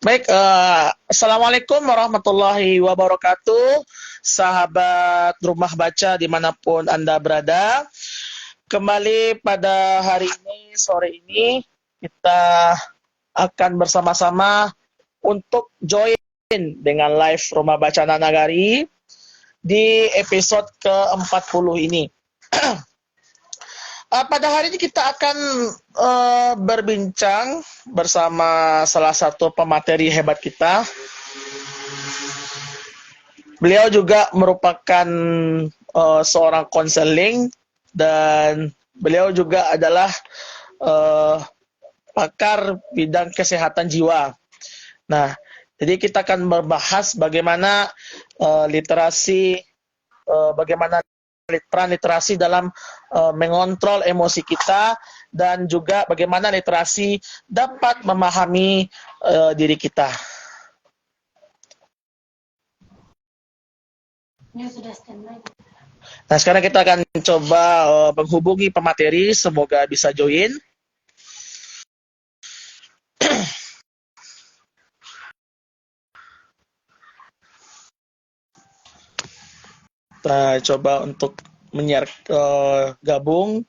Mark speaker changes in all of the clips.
Speaker 1: Baik, Assalamualaikum warahmatullahi wabarakatuh, sahabat rumah baca dimanapun Anda berada. Kembali pada hari ini, sore ini, kita akan bersama-sama untuk join dengan live Rumah Baca Anak Nagari di episode ke-40 ini. Pada hari ini kita akan berbincang bersama salah satu pemateri hebat kita. Beliau juga merupakan seorang konseling dan beliau juga adalah pakar bidang kesehatan jiwa. Nah, jadi kita akan membahas bagaimana literasi, bagaimana peran literasi dalam mengontrol emosi kita dan juga bagaimana literasi dapat memahami diri kita. Nah, sekarang kita akan coba menghubungi pemateri, semoga bisa join. Kita coba untuk gabung.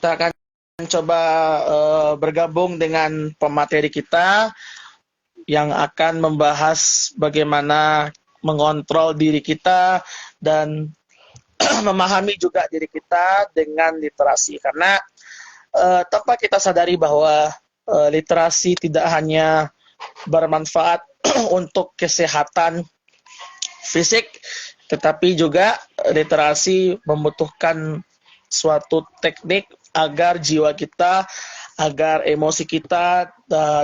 Speaker 1: Kita akan coba bergabung dengan pemateri kita yang akan membahas bagaimana mengontrol diri kita dan memahami juga diri kita dengan literasi. Karena tanpa kita sadari bahwa literasi tidak hanya bermanfaat untuk kesehatan fisik, tetapi juga literasi membutuhkan suatu teknik agar jiwa kita, agar emosi kita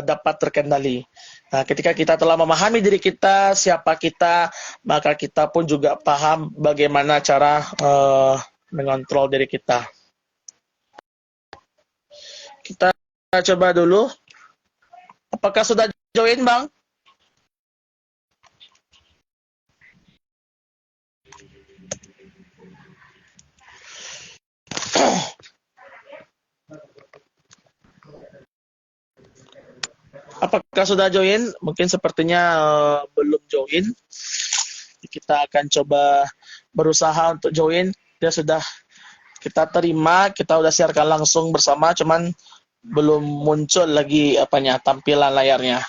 Speaker 1: dapat terkendali. Nah, ketika kita telah memahami diri kita, siapa kita, maka kita pun juga paham bagaimana cara mengontrol diri kita. Kita coba dulu. Apakah sudah join, Bang? Apakah sudah join? Mungkin sepertinya belum join. Kita akan coba berusaha untuk join. Dia sudah kita terima, kita udah siarkan langsung bersama, cuman belum muncul lagi tampilan layarnya.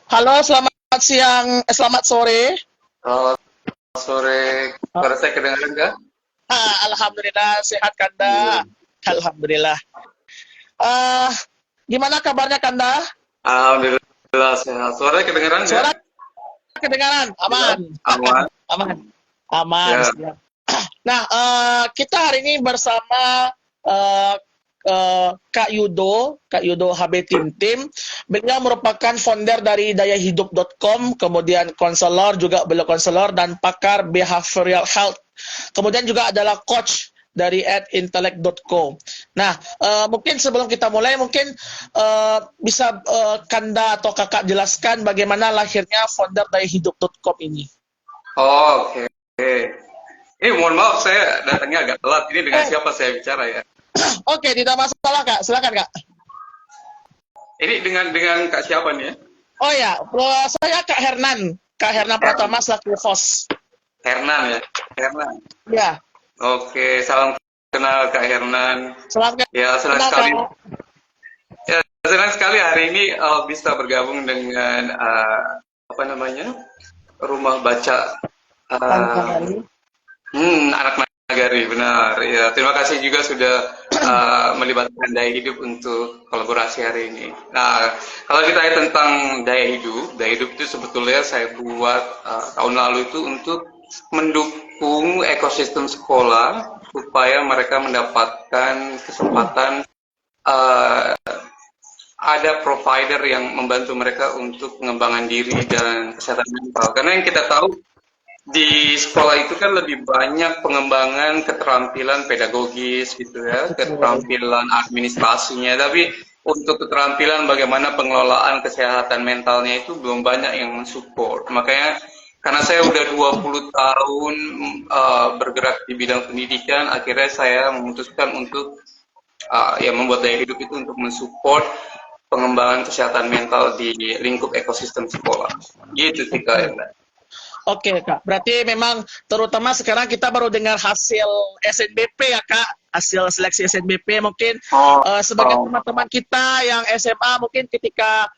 Speaker 1: Halo, selamat siang, selamat sore.
Speaker 2: Selamat sore, suara saya kedengaran nggak?
Speaker 1: Alhamdulillah, sehat Kanda. Alhamdulillah. Gimana kabarnya Kanda?
Speaker 2: Alhamdulillah sehat. Suaranya kedengaran nggak?
Speaker 1: Suara kedengaran, aman.
Speaker 2: Aman.
Speaker 1: Aman. Aman.
Speaker 2: Ya.
Speaker 1: Siap. Nah, kita hari ini bersama Kak Yudo HB Tim. Beliau merupakan founder dari dayahidup.com, kemudian konselor, juga beliau konselor dan pakar behavioral health. Kemudian juga adalah coach dari @intellect.co. Nah, mungkin sebelum kita mulai, mungkin bisa Kanda atau Kakak jelaskan bagaimana lahirnya founder dayahidup.com ini.
Speaker 2: Oh, oke. Ini mohon maaf saya datangnya agak telat. Ini dengan siapa saya bicara ya?
Speaker 1: Oke, tidak masalah Kak. Silakan Kak.
Speaker 2: Ini dengan Kak siapa nih ya?
Speaker 1: Oh ya, saya Kak Hernan Pratama selaku host.
Speaker 2: Hernan ya? Hernan.
Speaker 1: Ya.
Speaker 2: Oke, salam kenal Kak Hernan.
Speaker 1: Salam kenal.
Speaker 2: Ya, senang sekali. Ya, senang sekali hari ini bisa bergabung dengan Rumah Baca
Speaker 1: Nagari.
Speaker 2: Anak Nagari, benar. Ya, terima kasih juga sudah melibatkan Daya Hidup untuk kolaborasi hari ini. Nah, kalau kita lihat tentang Daya Hidup itu sebetulnya saya buat tahun lalu itu untuk mendukung ekosistem sekolah supaya mereka mendapatkan kesempatan uh, ada provider yang membantu mereka untuk pengembangan diri dan kesehatan mental. Karena yang kita tahu di sekolah itu kan lebih banyak pengembangan keterampilan pedagogis gitu ya, keterampilan administrasinya, tapi untuk keterampilan bagaimana pengelolaan kesehatan mentalnya itu belum banyak yang mensupport. Makanya karena saya udah 20 tahun bergerak di bidang pendidikan, akhirnya saya memutuskan untuk ya membuat Daya Hidup itu untuk mensupport pengembangan kesehatan mental di lingkup ekosistem sekolah. Gitu sih Kak.
Speaker 1: Oke Kak, berarti memang terutama sekarang kita baru dengar hasil SNBP ya Kak, hasil seleksi SNBP mungkin sebagai teman-teman kita yang SMA mungkin ketika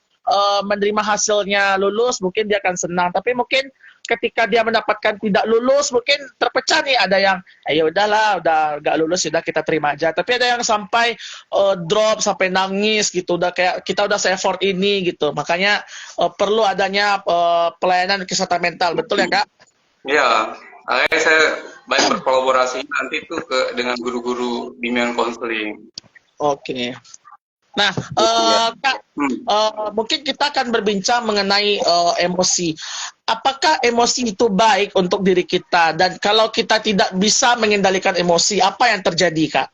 Speaker 1: menerima hasilnya lulus mungkin dia akan senang, tapi mungkin ketika dia mendapatkan tidak lulus mungkin terpecah nih, ada yang ya udahlah udah gak lulus sudah kita terima aja, tapi ada yang sampai drop sampai nangis gitu, udah kayak kita udah se-effort ini gitu, makanya perlu adanya pelayanan kesehatan mental, betul ya Kak?
Speaker 2: Ya, akhirnya saya banyak berkolaborasi nanti tuh dengan guru-guru bimbingan konseling.
Speaker 1: Oke. Nah, Kak, mungkin kita akan berbincang mengenai emosi. Apakah emosi itu baik untuk diri kita? Dan kalau kita tidak bisa mengendalikan emosi, apa yang terjadi, Kak?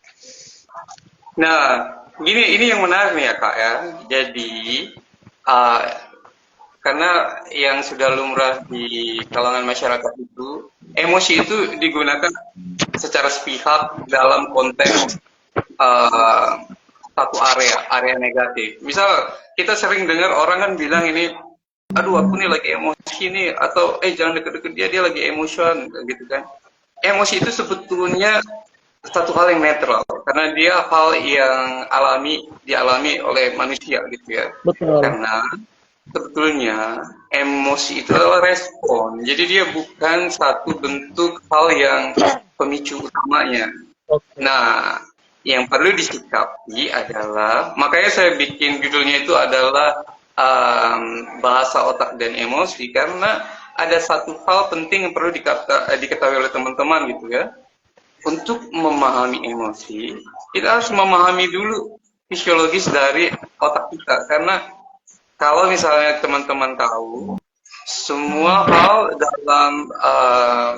Speaker 2: Nah, ini yang menarik nih ya Kak ya. Jadi, uh, karena yang sudah lumrah di kalangan masyarakat itu, emosi itu digunakan secara sepihak dalam konteks satu area negatif. Misal kita sering dengar orang kan bilang ini, aduh aku nih lagi emosi nih, atau jangan deket-deket dia lagi emosion gitu kan. Emosi itu sebetulnya satu hal yang netral karena dia hal yang dialami oleh manusia gitu ya.
Speaker 1: Betul.
Speaker 2: Karena sebetulnya emosi itu adalah respon. Jadi dia bukan satu bentuk hal yang pemicu utamanya. Nah, yang perlu disikapi adalah, makanya saya bikin judulnya itu adalah bahasa otak dan emosi, karena ada satu hal penting yang perlu diketahui oleh teman-teman gitu ya. Untuk memahami emosi, kita harus memahami dulu fisiologis dari otak kita, karena kalau misalnya teman-teman tahu, semua hal dalam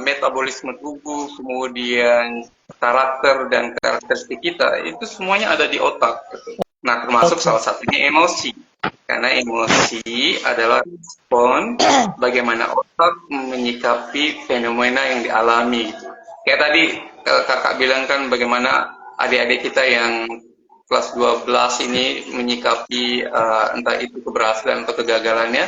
Speaker 2: metabolisme tubuh, kemudian karakter dan karakteristik kita, itu semuanya ada di otak. Nah, termasuk salah satunya emosi. Karena emosi adalah respon bagaimana otak menyikapi fenomena yang dialami. Kayak tadi kakak bilang kan bagaimana adik-adik kita yang kelas 12 ini menyikapi entah itu keberhasilan atau kegagalannya,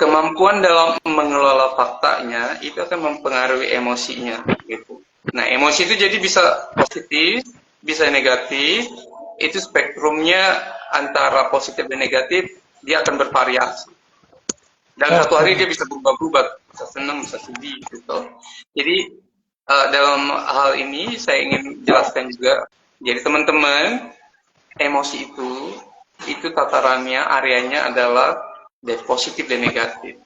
Speaker 2: kemampuan dalam mengelola faktanya itu akan mempengaruhi emosinya gitu. Nah, emosi itu jadi bisa positif, bisa negatif, itu spektrumnya antara positif dan negatif, dia akan bervariasi. Dan satu hari dia bisa berubah-ubah, bisa senang, bisa sedih gitu. Jadi dalam hal ini saya ingin jelaskan juga, jadi teman-teman, emosi itu tatarannya, areanya adalah positif dan negatif.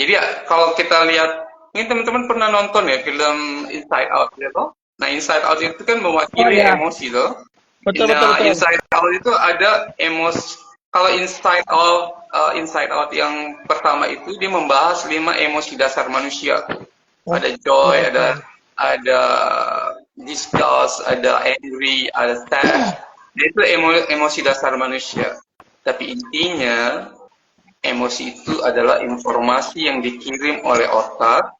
Speaker 2: Jadi kalau kita lihat, ini teman-teman pernah nonton ya film Inside Out ya toh? Nah, Inside Out itu kan mewakili emosi toh.
Speaker 1: Betul.
Speaker 2: Inside Out itu ada emosi. Kalau Inside Out yang pertama itu dia membahas 5 emosi dasar manusia. Ada joy, ada disgust, ada angry, ada sad. Itu emosi dasar manusia. Tapi intinya emosi itu adalah informasi yang dikirim oleh otak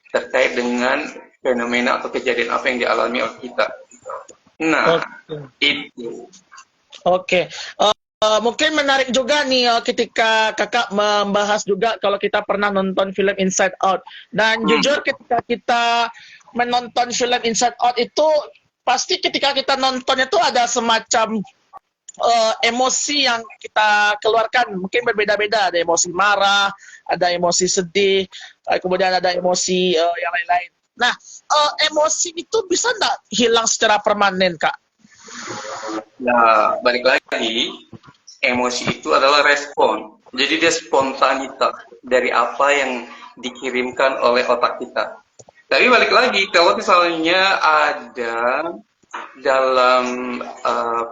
Speaker 2: terkait dengan fenomena atau kejadian apa yang dialami oleh kita. Nah, itu.
Speaker 1: Oke. Mungkin menarik juga nih ketika kakak membahas juga kalau kita pernah nonton film Inside Out. Dan jujur ketika kita menonton film Inside Out itu pasti ketika kita nontonnya tuh ada semacam emosi yang kita keluarkan mungkin berbeda-beda, ada emosi marah, ada emosi sedih, kemudian ada emosi yang lain-lain. Nah, emosi itu bisa nggak hilang secara permanen, Kak?
Speaker 2: Nah, balik lagi, emosi itu adalah respon. Jadi dia spontanitas dari apa yang dikirimkan oleh otak kita. Tapi balik lagi, kalau misalnya ada dalam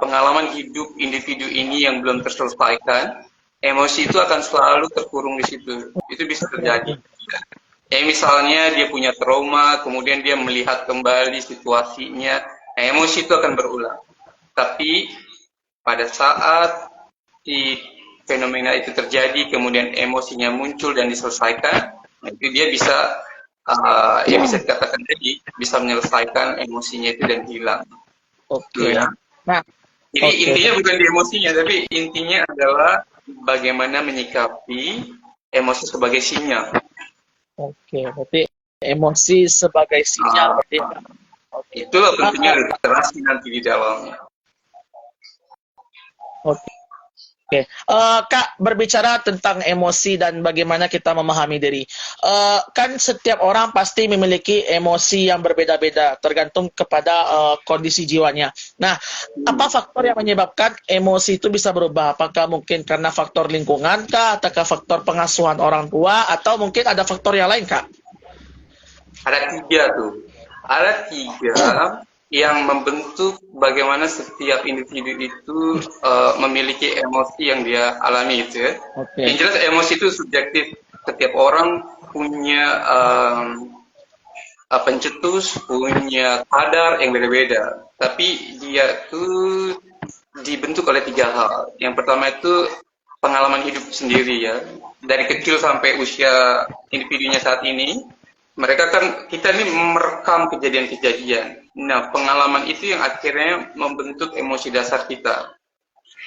Speaker 2: pengalaman hidup individu ini yang belum terselesaikan, emosi itu akan selalu terkurung di situ. Itu bisa terjadi. Ya misalnya dia punya trauma, kemudian dia melihat kembali situasinya, nah, emosi itu akan berulang. Tapi pada saat si fenomena itu terjadi, kemudian emosinya muncul dan diselesaikan, itu dia bisa ya bisa dikatakan tadi bisa menyelesaikan emosinya itu dan hilang.
Speaker 1: Oke.
Speaker 2: Ya.
Speaker 1: Nah,
Speaker 2: jadi intinya bukan di emosinya, tapi intinya adalah bagaimana menyikapi emosi sebagai sinyal.
Speaker 1: Oke, berarti emosi sebagai sinyal berarti. Oke.
Speaker 2: Itulah tentunya literasi nanti di dalamnya.
Speaker 1: Oke. Oke, Kak, berbicara tentang emosi dan bagaimana kita memahami diri. Kan setiap orang pasti memiliki emosi yang berbeda-beda, tergantung kepada kondisi jiwanya. Nah, apa faktor yang menyebabkan emosi itu bisa berubah? Apakah mungkin karena faktor lingkungan, Kak? Ataukah faktor pengasuhan orang tua? Atau mungkin ada faktor yang lain, Kak?
Speaker 2: Ada tiga tuh. Ada tiga yang membentuk bagaimana setiap individu itu memiliki emosi yang dia alami itu ya.
Speaker 1: Oke.
Speaker 2: Yang jelas emosi itu subjektif. Setiap orang punya pencetus, punya kadar yang beda-beda. Tapi dia tuh dibentuk oleh tiga hal. Yang pertama itu pengalaman hidup sendiri ya. Dari kecil sampai usia individunya saat ini, mereka kan kita ini merekam kejadian-kejadian. Nah, pengalaman itu yang akhirnya membentuk emosi dasar kita.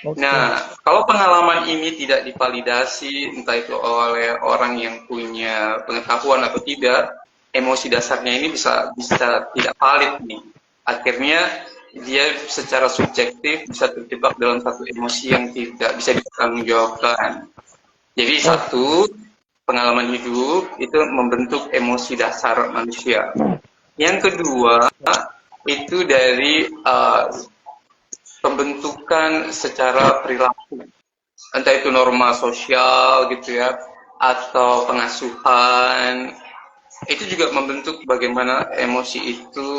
Speaker 1: Okay.
Speaker 2: Nah, kalau pengalaman ini tidak divalidasi, entah itu oleh orang yang punya pengetahuan atau tidak, emosi dasarnya ini bisa tidak valid nih. Akhirnya dia secara subjektif bisa terjebak dalam satu emosi yang tidak bisa dipertanggungjawabkan. Jadi satu, pengalaman hidup itu membentuk emosi dasar manusia. Yang kedua, itu dari pembentukan secara perilaku. Entah itu norma sosial gitu ya, atau pengasuhan. Itu juga membentuk bagaimana emosi itu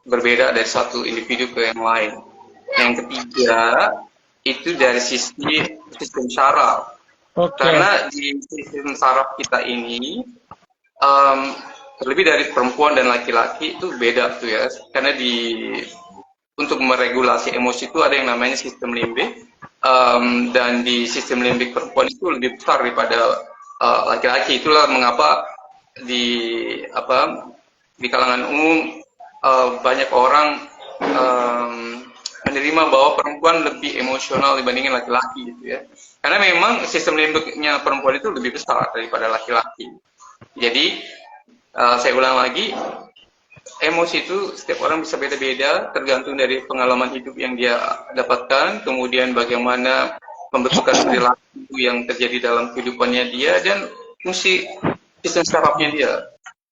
Speaker 2: berbeda dari satu individu ke yang lain. Yang ketiga, itu dari sisi sistem saraf. Okay. Karena di sistem saraf kita ini terlebih dari perempuan dan laki-laki itu beda tuh ya. Karena untuk meregulasi emosi itu ada yang namanya sistem limbik dan di sistem limbik perempuan itu lebih besar daripada laki-laki. Itulah mengapa di kalangan umum banyak orang menerima bahwa perempuan lebih emosional dibandingin laki-laki gitu ya. Karena memang sistem limbiknya perempuan itu lebih besar daripada laki-laki. Jadi saya ulang lagi, emosi itu setiap orang bisa beda-beda tergantung dari pengalaman hidup yang dia dapatkan, kemudian bagaimana pembentukan perilaku yang terjadi dalam kehidupannya dia dan fungsi sistem sarafnya dia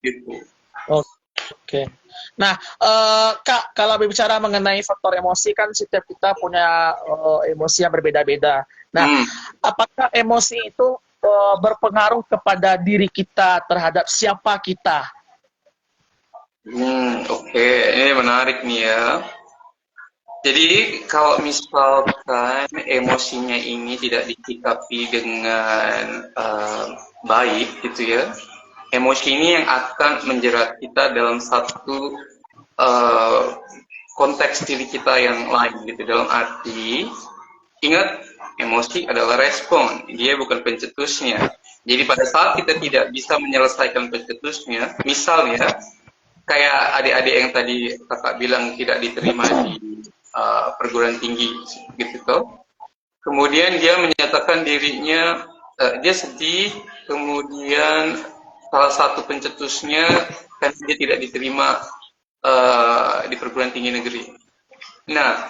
Speaker 2: gitu.
Speaker 1: Oke. Nah, Kak, kalau berbicara mengenai faktor emosi kan setiap kita punya emosi yang berbeda-beda. Nah, apakah emosi itu berpengaruh kepada diri kita terhadap siapa kita?
Speaker 2: Oke. Ini menarik nih ya. Jadi kalau misalkan emosinya ini tidak disikapi dengan baik gitu ya, emosi ini yang akan menjerat kita dalam satu konteks diri kita yang lain gitu. Dalam arti, ingat emosi adalah respon, dia bukan pencetusnya. Jadi pada saat kita tidak bisa menyelesaikan pencetusnya, misalnya kayak adik-adik yang tadi kakak bilang tidak diterima di perguruan tinggi gitu toh. Kemudian dia menyatakan dirinya dia sedih, kemudian salah satu pencetusnya kan dia tidak diterima di perguruan tinggi negeri. Nah,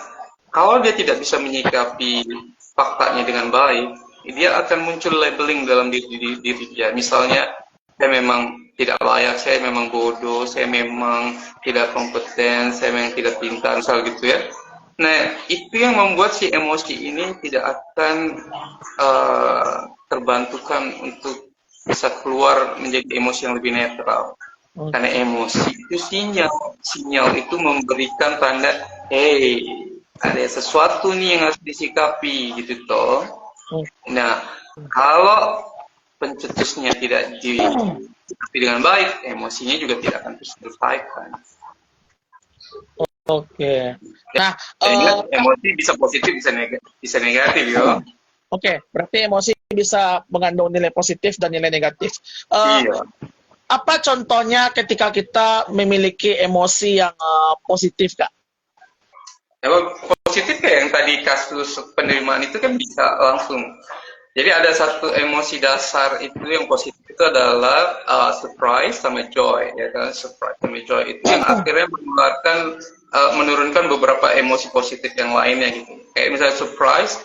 Speaker 2: kalau dia tidak bisa menyikapi faktanya dengan baik, dia akan muncul labeling dalam diri dia. Misalnya, saya memang tidak layak, saya memang bodoh, saya memang tidak kompeten, saya memang tidak pintar, misal gitu ya. Nah, itu yang membuat si emosi ini tidak akan terbantukan untuk bisa keluar menjadi emosi yang lebih netral. Karena emosi itu sinyal itu memberikan tanda, hey, ada sesuatu nih yang harus disikapi gitu toh. Nah, kalau pencetusnya tidak disikapi dengan baik, emosinya juga tidak akan terselesaikan.
Speaker 1: Oke. Nah,
Speaker 2: emosi bisa positif, bisa negatif, yo.
Speaker 1: Oke, berarti emosi bisa mengandung nilai positif dan nilai negatif.
Speaker 2: Iya.
Speaker 1: Apa contohnya ketika kita memiliki emosi yang positif, Kak?
Speaker 2: Positif kayak yang tadi kasus penerimaan itu kan bisa langsung. Jadi ada satu emosi dasar itu yang positif itu adalah surprise sama joy, ya kan? Surprise sama joy itu yang akhirnya menurunkan beberapa emosi positif yang lainnya gitu. Kayak misalnya surprise,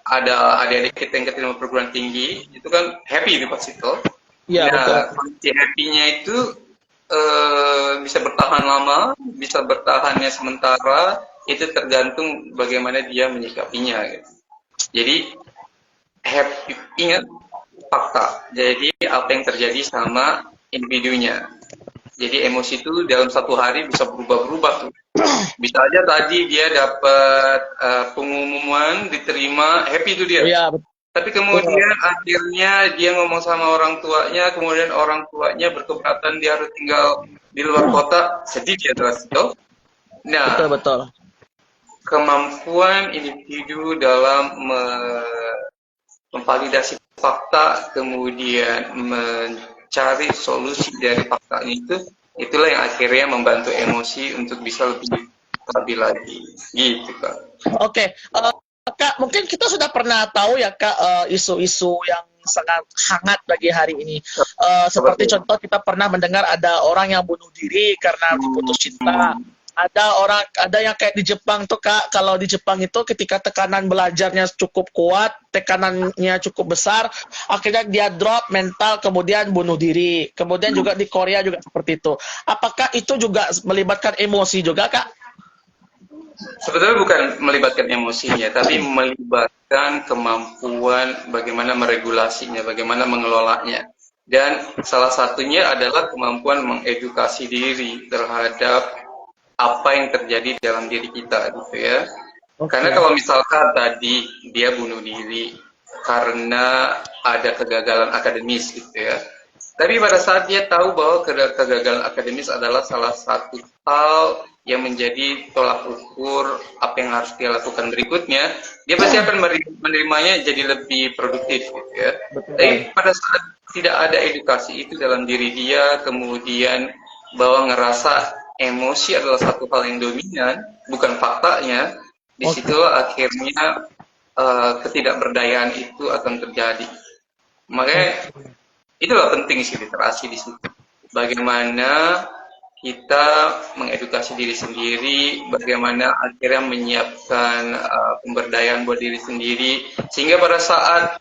Speaker 2: ada adik-adik kita yang keterima perguruan tinggi, itu kan happy di pas itu.
Speaker 1: Iya, betul.
Speaker 2: Kondisi happy-nya itu bisa bertahan lama, bisa bertahannya sementara, itu tergantung bagaimana dia menyikapinya. Gitu. Jadi happy, ingat fakta. Jadi apa yang terjadi sama individunya. Jadi emosi itu dalam satu hari bisa berubah-berubah tuh. Bisa aja tadi dia dapat pengumuman diterima, happy itu dia.
Speaker 1: Iya,
Speaker 2: tapi kemudian akhirnya dia ngomong sama orang tuanya, kemudian orang tuanya berkeberatan dia harus tinggal di luar kota, sedih dia terus itu. Nah,
Speaker 1: betul.
Speaker 2: Kemampuan individu dalam memvalidasi fakta, kemudian mencari solusi dari fakta itu, itulah yang akhirnya membantu emosi untuk bisa lebih stabil lagi, gitu Kak.
Speaker 1: Oke. Kak, mungkin kita sudah pernah tahu ya Kak, isu-isu yang sangat hangat bagi hari ini. Seperti contoh kita pernah mendengar ada orang yang bunuh diri karena diputus cinta. Ada yang kayak di Jepang tuh Kak, kalau di Jepang itu ketika tekanan belajarnya cukup kuat, tekanannya cukup besar, akhirnya dia drop mental, kemudian bunuh diri. Kemudian juga di Korea juga seperti itu. Apakah itu juga melibatkan emosi juga Kak?
Speaker 2: Sebetulnya bukan melibatkan emosinya, tapi melibatkan kemampuan bagaimana meregulasinya, bagaimana mengelolanya. Dan salah satunya adalah kemampuan mengedukasi diri terhadap apa yang terjadi dalam diri kita, gitu ya. Karena kalau misalkan tadi dia bunuh diri karena ada kegagalan akademis, gitu ya. Tapi pada saat dia tahu bahwa kegagalan akademis adalah salah satu hal yang menjadi tolak ukur apa yang harus dia lakukan berikutnya, dia pasti akan menerimanya jadi lebih produktif, gitu ya. Tapi pada saat tidak ada edukasi itu dalam diri dia, kemudian bahwa ngerasa emosi adalah satu hal yang dominan, bukan faktanya, di situ akhirnya ketidakberdayaan itu akan terjadi. Makanya itulah penting sih literasi di situ. Bagaimana kita mengedukasi diri sendiri, bagaimana akhirnya menyiapkan pemberdayaan buat diri sendiri, sehingga pada saat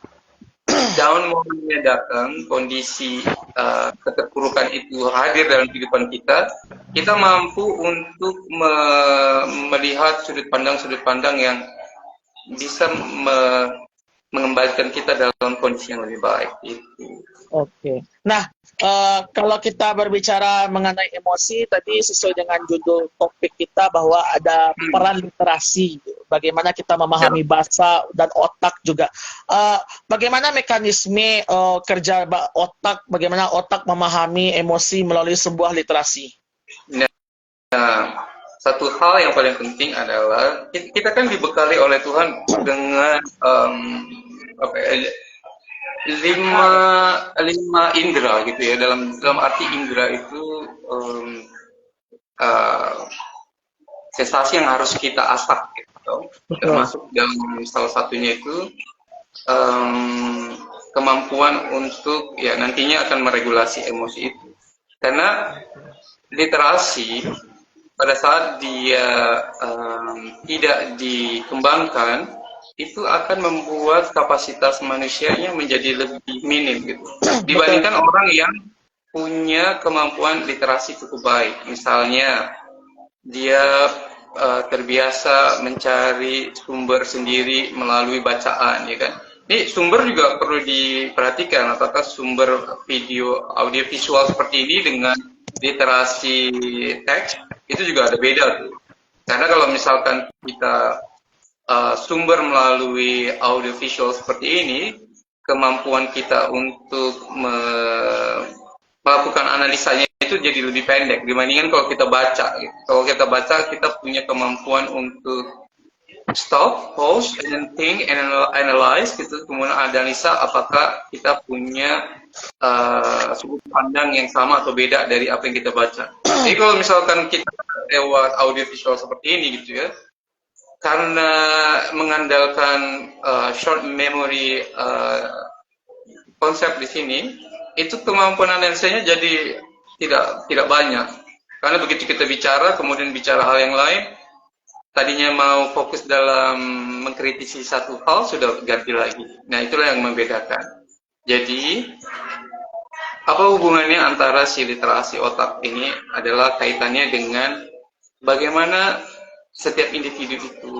Speaker 2: down momennya datang, kondisi keterpurukan itu hadir dalam kehidupan kita, kita mampu untuk melihat sudut pandang yang bisa mengembalikan kita dalam kondisi yang lebih baik. Itu.
Speaker 1: Oke. Nah, kalau kita berbicara mengenai emosi, tadi sesuai dengan judul topik kita bahwa ada peran literasi, bagaimana kita memahami bahasa dan otak juga. Bagaimana mekanisme kerja otak, bagaimana otak memahami emosi melalui sebuah literasi?
Speaker 2: Nah, satu hal yang paling penting adalah kita kan dibekali oleh Tuhan dengan lima indera gitu ya, dalam arti indera itu sensasi yang harus kita asah gitu. Termasuk dalam salah satunya itu kemampuan untuk ya nantinya akan meregulasi emosi itu. Karena literasi pada saat dia tidak dikembangkan, itu akan membuat kapasitas manusianya menjadi lebih minim gitu. Dibandingkan orang yang punya kemampuan literasi cukup baik. Misalnya dia terbiasa mencari sumber sendiri melalui bacaan, ya kan? Ini sumber juga perlu diperhatikan, apakah sumber video, audio visual seperti ini dengan literasi teks itu juga ada beda tuh. Karena kalau misalkan kita sumber melalui audio visual seperti ini, kemampuan kita untuk melakukan analisanya itu jadi lebih pendek dibandingkan kalau kita baca. Gitu. Kalau kita baca, kita punya kemampuan untuk stop, pause, and then think, and analyze, gitu. Kemudian analisa apakah kita punya sudut pandang yang sama atau beda dari apa yang kita baca. Jadi kalau misalkan kita lewat audio visual seperti ini, gitu ya, karena mengandalkan short memory konsep di sini, itu kemampuan analisanya jadi tidak banyak. Karena begitu kita bicara, kemudian bicara hal yang lain, tadinya mau fokus dalam mengkritisi satu hal, sudah ganti lagi. Nah, itulah yang membedakan. Jadi, apa hubungannya antara si literasi otak ini adalah kaitannya dengan bagaimana setiap individu itu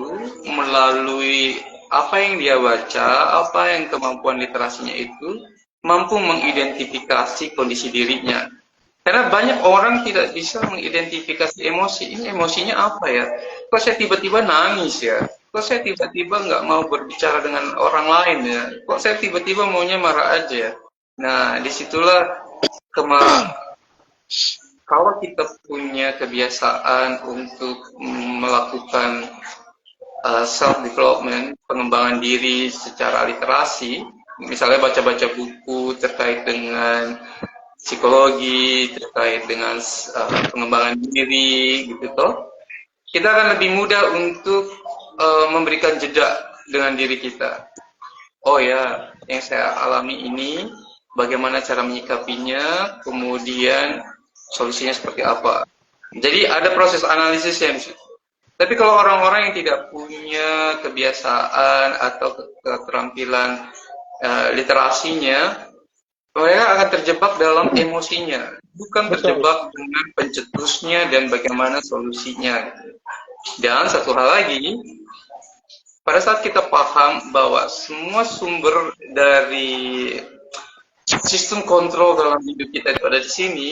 Speaker 2: melalui apa yang dia baca, apa yang kemampuan literasinya itu, mampu mengidentifikasi kondisi dirinya. Karena banyak orang tidak bisa mengidentifikasi emosi. Ini emosinya apa ya? Kok saya tiba-tiba nangis ya? Kok saya tiba-tiba nggak mau berbicara dengan orang lain ya? Kok saya tiba-tiba maunya marah aja? Nah, disitulah kalau kita punya kebiasaan untuk melakukan self-development, pengembangan diri secara literasi, misalnya baca-baca buku terkait dengan psikologi, terkait dengan pengembangan diri, gitu toh, kita akan lebih mudah untuk memberikan jeda dengan diri kita. Oh ya, yang saya alami ini, bagaimana cara menyikapinya, kemudian solusinya seperti apa. Jadi ada proses analisis yang tapi kalau orang-orang yang tidak punya kebiasaan atau keterampilan literasinya, mereka akan terjebak dalam emosinya, bukan terjebak dengan pencetusnya dan bagaimana solusinya. Dan satu hal lagi, pada saat kita paham bahwa semua sumber dari sistem kontrol dalam hidup kita itu ada di sini,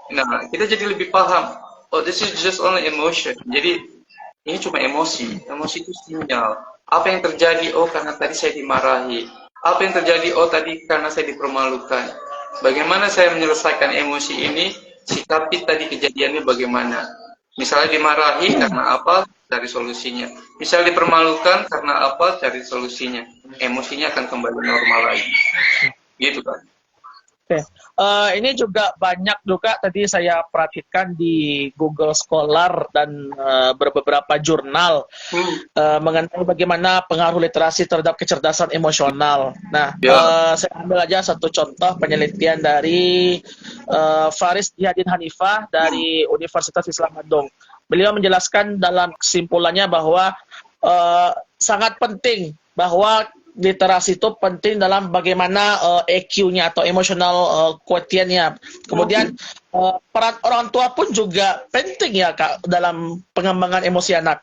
Speaker 2: nah kita jadi lebih paham, oh this is just only emotion. Jadi ini cuma emosi itu sinyal. Apa yang terjadi? Oh karena tadi saya dimarahi. Apa yang terjadi? Oh tadi karena saya dipermalukan. Bagaimana saya menyelesaikan emosi ini? Sikapi tadi kejadiannya bagaimana? Misalnya dimarahi karena apa? Cari solusinya. Misalnya dipermalukan karena apa? Cari solusinya. Emosinya akan kembali normal lagi. Gitu kan?
Speaker 1: Oke, ini juga banyak juga tadi saya perhatikan di Google Scholar dan beberapa jurnal mengenai bagaimana pengaruh literasi terhadap kecerdasan emosional. Nah, saya ambil aja satu contoh penelitian dari Faris Jihadin Hanifah dari Universitas Islam Bandung. Beliau menjelaskan dalam kesimpulannya bahwa sangat penting bahwa literasi itu penting dalam bagaimana EQ-nya atau emotional quotient-nya. Kemudian peran orang tua pun juga penting ya Kak dalam pengembangan emosi anak.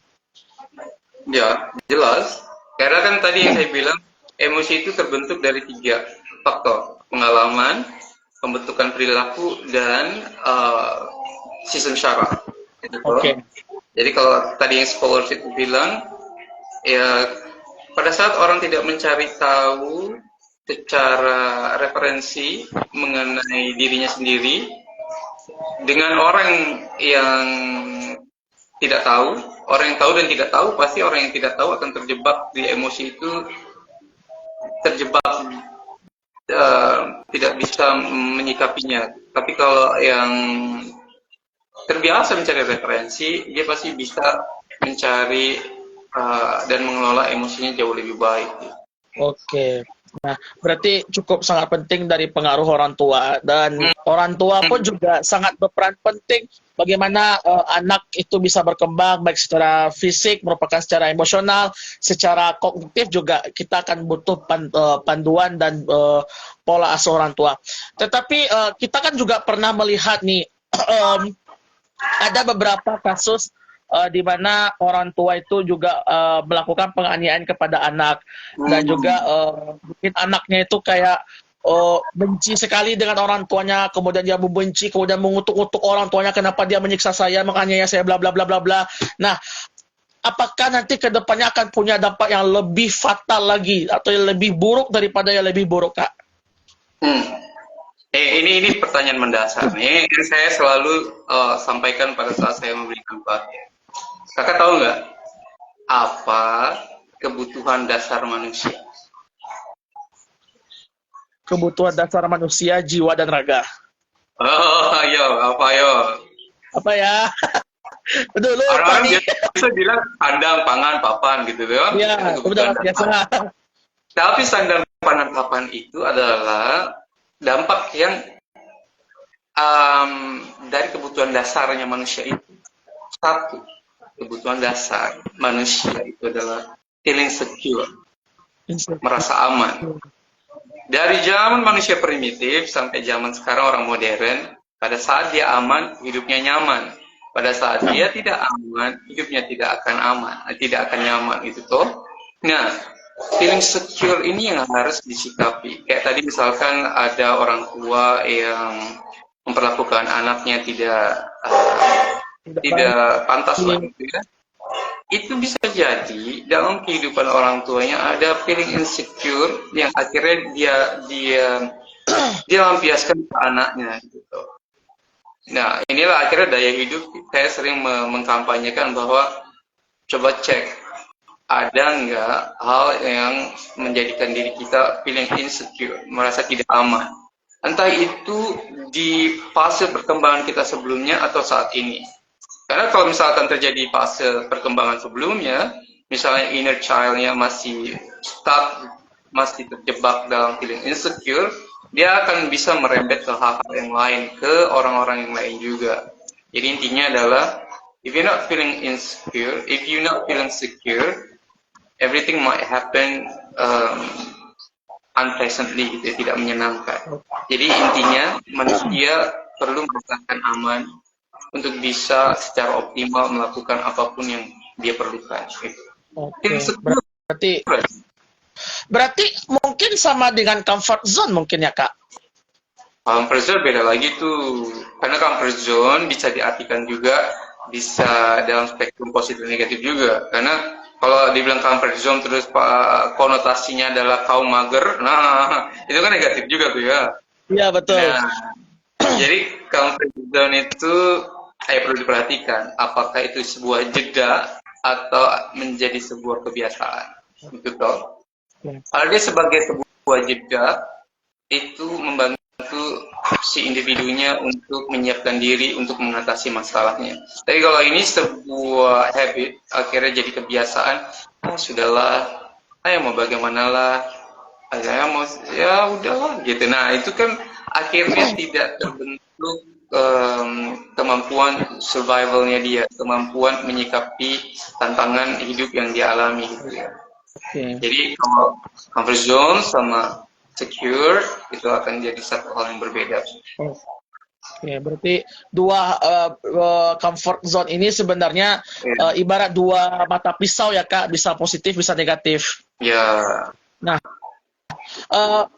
Speaker 2: Ya, jelas. Karena kan tadi yang saya bilang, emosi itu terbentuk dari 3 faktor. Pengalaman, pembentukan perilaku, dan sistem syaraf. Okay. Jadi kalau tadi yang scholars itu bilang, ya pada saat orang tidak mencari tahu secara referensi mengenai dirinya sendiri, dengan orang yang tidak tahu, orang yang tahu dan tidak tahu, pasti orang yang tidak tahu akan terjebak di emosi itu, terjebak tidak bisa menyikapinya. Tapi kalau yang terbiasa mencari referensi, dia pasti bisa mencari dan mengelola emosinya jauh lebih baik.
Speaker 1: Oke. Nah, berarti cukup sangat penting dari pengaruh orang tua, dan orang tua pun juga sangat berperan penting bagaimana anak itu bisa berkembang baik secara fisik, merupakan secara emosional, secara kognitif juga kita akan butuh panduan dan pola asuh orang tua. Tetapi kita kan juga pernah melihat nih ada beberapa kasus di mana orang tua itu juga melakukan penganiayaan kepada anak, dan juga mungkin anaknya itu kayak benci sekali dengan orang tuanya, kemudian dia membenci, kemudian mengutuk-utuk orang tuanya, kenapa dia menyiksa saya, menganiaya saya, bla bla bla bla bla. Nah, apakah nanti ke depannya akan punya dampak yang lebih fatal lagi atau yang lebih buruk daripada yang lebih buruk, Kak?
Speaker 2: Ini pertanyaan mendasar. Ini saya selalu sampaikan pada saat saya memberikan pelatihan. Kakak tahu nggak apa kebutuhan dasar manusia?
Speaker 1: Kebutuhan dasar manusia, jiwa dan raga.
Speaker 2: Oh, ayo, apa ayo?
Speaker 1: Apa ya? Betul,
Speaker 2: Orang-orang biasa bilang sandang, pangan, papan gitu kan?
Speaker 1: Iya, kebutuhan biasa.
Speaker 2: Tapi sandang, pangan, papan itu adalah dampak yang dari kebutuhan dasarnya manusia itu. Satu, kebutuhan dasar manusia itu adalah feeling secure, merasa aman. Dari zaman manusia primitif sampai zaman sekarang orang modern, pada saat dia aman, hidupnya nyaman. Pada saat dia tidak aman, hidupnya tidak akan aman, tidak akan nyaman itu toh. Nah, feeling secure ini yang harus disikapi. Kayak tadi misalkan ada orang tua yang memperlakukan anaknya tidak pantas lah gitu ya. Itu bisa jadi dalam kehidupan orang tuanya ada feeling insecure yang akhirnya dia lampiaskan ke anaknya gitu. Nah, inilah akhirnya daya hidup. Saya sering mengkampanyekan bahwa coba cek ada nggak hal yang menjadikan diri kita feeling insecure, merasa tidak aman. Entah itu di fase perkembangan kita sebelumnya atau saat ini. Karena kalau misalkan terjadi fase perkembangan sebelumnya, misalnya inner child-nya masih stuck, masih terjebak dalam feeling insecure, dia akan bisa merembet ke hal-hal yang lain, ke orang-orang yang lain juga. Jadi intinya adalah, if you're not feeling insecure, if you're not feeling secure, everything might happen unpleasantly, gitu, tidak menyenangkan. Jadi intinya manusia perlu merasakan aman untuk bisa secara optimal melakukan apapun yang dia perlukan.
Speaker 1: Berarti mungkin sama dengan comfort zone mungkin ya, Kak?
Speaker 2: Comfort zone beda lagi tuh, karena comfort zone bisa diartikan juga bisa dalam spektrum positif negatif juga. Karena kalau dibilang comfort zone terus konotasinya adalah kaum mager, nah itu kan negatif juga tuh ya.
Speaker 1: Iya betul.
Speaker 2: Nah, jadi comfort zone itu perlu diperhatikan apakah itu sebuah jeda atau menjadi sebuah kebiasaan. Gitu toh. Kalau dia sebagai sebuah jeda, itu membantu si individunya untuk menyiapkan diri untuk mengatasi masalahnya. Tapi kalau ini sebuah habit, akhirnya jadi kebiasaan, sudahlah, mau bagaimanalah, mau ya udahlah gitu. Nah itu kan akhirnya tidak terbentuk kemampuan survivalnya dia, kemampuan menyikapi tantangan hidup yang dia alami gitu ya. Jadi kalau comfort zone sama secure itu akan jadi satu hal yang berbeda.
Speaker 1: Berarti dua comfort zone ini sebenarnya ibarat dua mata pisau ya, Kak, bisa positif bisa negatif.
Speaker 2: Ya.
Speaker 1: Nah,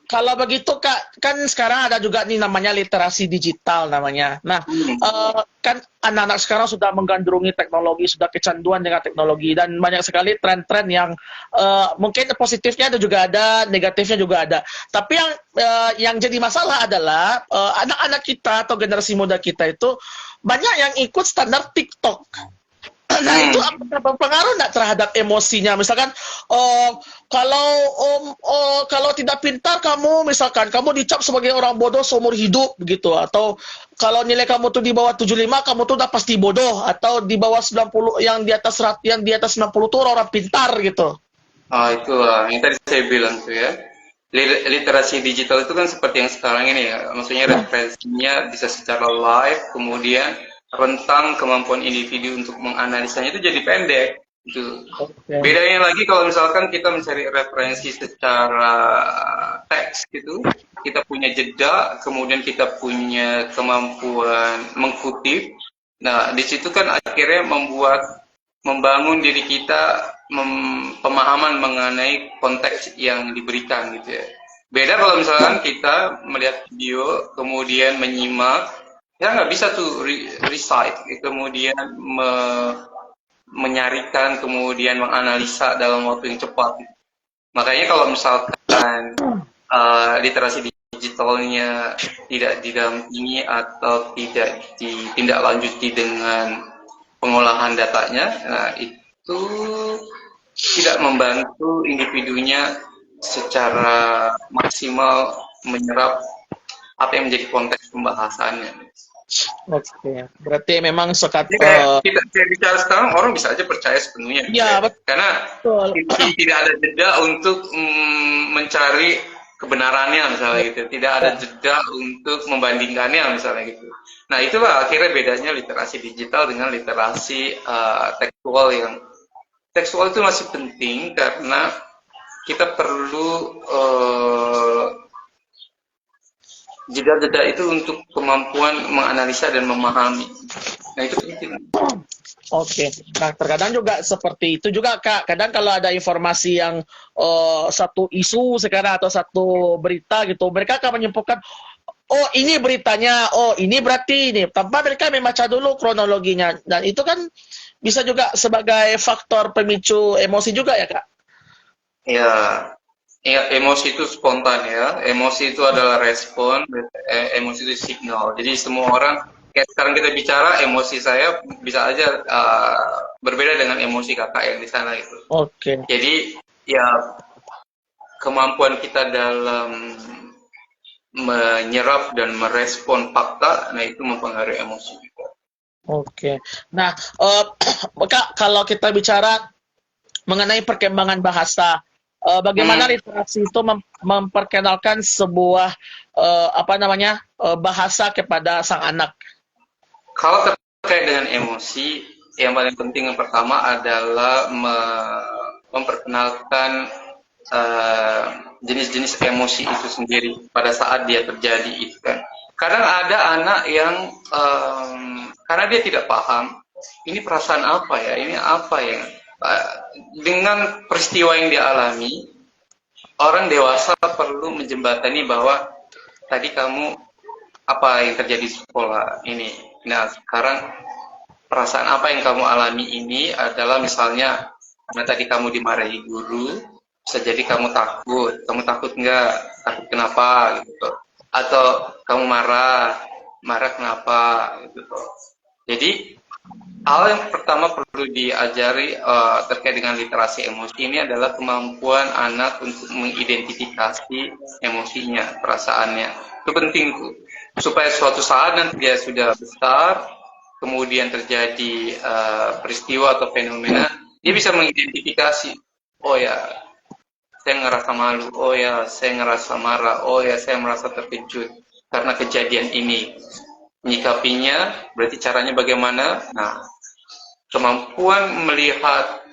Speaker 1: kalau begitu Kak, kan sekarang ada juga nih namanya literasi digital namanya. Nah, kan anak-anak sekarang sudah menggandrungi teknologi, sudah kecanduan dengan teknologi, dan banyak sekali tren-tren yang mungkin positifnya ada juga ada, negatifnya juga ada. Tapi yang jadi masalah adalah anak-anak kita atau generasi muda kita itu banyak yang ikut standar TikTok. Nah itu apakah berpengaruh nggak terhadap emosinya? Misalkan kalau tidak pintar kamu, misalkan kamu dicap sebagai orang bodoh seumur hidup begitu, atau kalau nilai kamu tuh di bawah 75 kamu tuh udah pasti bodoh, atau di bawah 90 yang di atas 90 tuh orang pintar gitu.
Speaker 2: Itu yang tadi saya bilang tuh ya. Literasi digital itu kan seperti yang sekarang ini ya. Maksudnya referensinya bisa secara live, kemudian rentang kemampuan individu untuk menganalisanya itu jadi pendek. Itu.
Speaker 1: Oke.
Speaker 2: Bedanya lagi kalau misalkan kita mencari referensi secara teks gitu, kita punya jeda, kemudian kita punya kemampuan mengkutip. Nah, di situ kan akhirnya membangun diri kita pemahaman mengenai konteks yang diberikan gitu ya. Beda kalau misalkan kita melihat video kemudian menyimak, ya nggak bisa tuh recite, kemudian menyarikan, kemudian menganalisa dalam waktu yang cepat. Makanya kalau misalkan literasi digitalnya tidak didampingi atau tidak ditindaklanjuti dengan pengolahan datanya, nah itu tidak membantu individunya secara maksimal menyerap apa yang menjadi konteks pembahasannya.
Speaker 1: Oke, berarti memang
Speaker 2: Jadi kayak kita bicara sekarang orang bisa aja percaya sepenuhnya.
Speaker 1: Iya, betul.
Speaker 2: Karena tidak ada jeda untuk mencari kebenarannya misalnya gitu. Tidak ada jeda untuk membandingkannya misalnya gitu. Nah, itulah akhirnya bedanya literasi digital dengan literasi tekstual yang tekstual itu masih penting karena kita perlu jeda-jeda itu untuk kemampuan menganalisa dan memahami. Nah, itu penting.
Speaker 1: Oke. Nah, terkadang juga seperti itu juga, Kak. Kadang kalau ada informasi yang satu isu sekarang atau satu berita gitu, mereka akan menyimpulkan, oh ini beritanya, oh ini berarti ini. Tanpa mereka membaca dulu kronologinya. Dan itu kan bisa juga sebagai faktor pemicu emosi juga ya, Kak?
Speaker 2: Ya, emosi itu spontan ya. Emosi itu adalah respon, emosi itu signal. Jadi semua orang, kayak sekarang kita bicara, emosi saya bisa aja berbeda dengan emosi kakak yang di sana itu.
Speaker 1: Oke.
Speaker 2: Jadi ya kemampuan kita dalam menyerap dan merespon fakta, nah itu mempengaruhi emosi kita.
Speaker 1: Oke. Nah, Kak, kalau kita bicara mengenai perkembangan bahasa, bagaimana literasi itu memperkenalkan sebuah bahasa kepada sang anak?
Speaker 2: Kalau terkait dengan emosi, yang paling penting yang pertama adalah memperkenalkan jenis-jenis emosi itu sendiri pada saat dia terjadi itu kan. Kadang ada anak yang karena dia tidak paham ini perasaan apa ya, ini apa ya, dengan peristiwa yang dialami, orang dewasa perlu menjembatani bahwa tadi kamu apa yang terjadi di sekolah ini. Nah, sekarang perasaan apa yang kamu alami ini adalah misalnya karena tadi kamu dimarahi guru, bisa jadi kamu takut. Kamu takut nggak? Takut kenapa? Gitu. Atau kamu marah kenapa? Gitu. Jadi hal yang pertama perlu diajari terkait dengan literasi emosi ini adalah kemampuan anak untuk mengidentifikasi emosinya, perasaannya. Itu penting tuh. Supaya suatu saat nanti dia sudah besar, kemudian terjadi peristiwa atau fenomena, dia bisa mengidentifikasi, oh ya, saya ngerasa malu, oh ya, saya ngerasa marah, oh ya, saya merasa terkejut karena kejadian ini. Menyikapinya, berarti caranya bagaimana? Nah, kemampuan melihat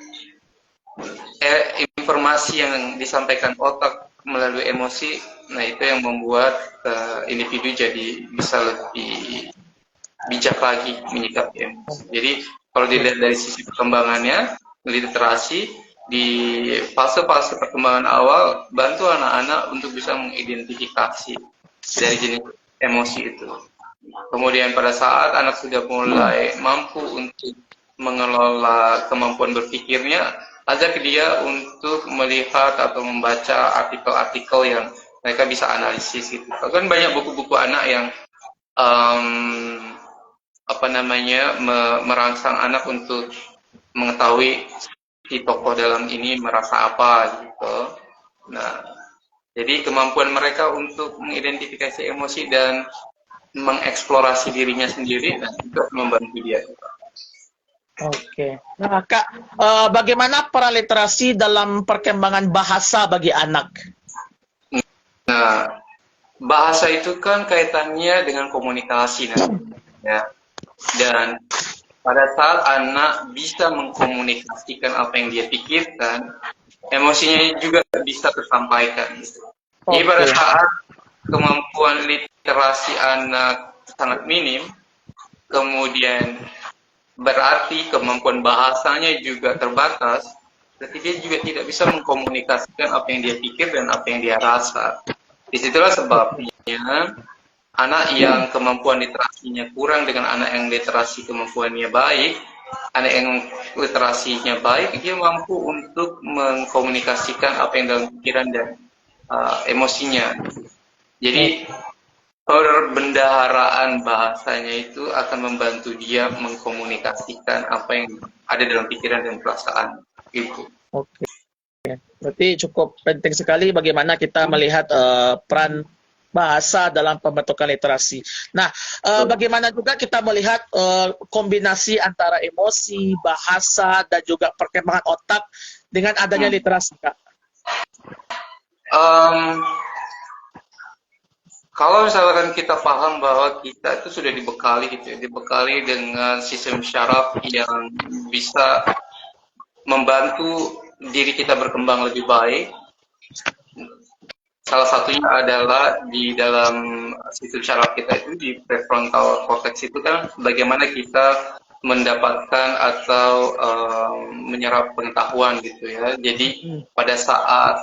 Speaker 2: informasi yang disampaikan otak melalui emosi, nah itu yang membuat individu jadi bisa lebih bijak lagi menyikapi emosi. Jadi kalau dilihat dari sisi perkembangannya, literasi di fase-fase perkembangan awal bantu anak-anak untuk bisa mengidentifikasi dari jenis emosi itu. Kemudian pada saat anak sudah mulai mampu untuk mengelola kemampuan berpikirnya, ajak dia untuk melihat atau membaca artikel-artikel yang mereka bisa analisis gitu. Kan banyak buku-buku anak yang merangsang anak untuk mengetahui si tokoh dalam ini merasa apa gitu. Nah, jadi kemampuan mereka untuk mengidentifikasi emosi dan mengeksplorasi dirinya sendiri, nah, itu membantu dia.
Speaker 1: Oke. Nah, Kak, bagaimana peran literasi dalam perkembangan bahasa bagi anak?
Speaker 2: Nah, bahasa itu kan kaitannya dengan komunikasi nanti, ya. Dan pada saat anak bisa mengkomunikasikan apa yang dia pikirkan, emosinya juga bisa tersampaikan. Jadi pada
Speaker 1: Oke.
Speaker 2: saat kemampuan literasi anak sangat minim, kemudian berarti kemampuan bahasanya juga terbatas, berarti dia juga tidak bisa mengkomunikasikan apa yang dia pikir dan apa yang dia rasa. Disitulah sebabnya anak yang kemampuan literasinya kurang dengan anak yang literasi kemampuannya baik, anak yang literasinya baik, dia mampu untuk mengkomunikasikan apa yang dalam pikiran dan emosinya. Jadi perbendaharaan bahasanya itu akan membantu dia mengkomunikasikan apa yang ada dalam pikiran dan perasaan itu.
Speaker 1: Oke. Berarti cukup penting sekali bagaimana kita melihat peran bahasa dalam pembentukan literasi. Nah, bagaimana juga kita melihat kombinasi antara emosi, bahasa, dan juga perkembangan otak dengan adanya literasi, Kak?
Speaker 2: Kalau misalkan kita paham bahwa kita itu sudah dibekali gitu ya, dibekali dengan sistem syaraf yang bisa membantu diri kita berkembang lebih baik. Salah satunya adalah di dalam sistem syaraf kita itu di prefrontal cortex itu kan bagaimana kita mendapatkan atau menyerap pengetahuan gitu ya. Jadi pada saat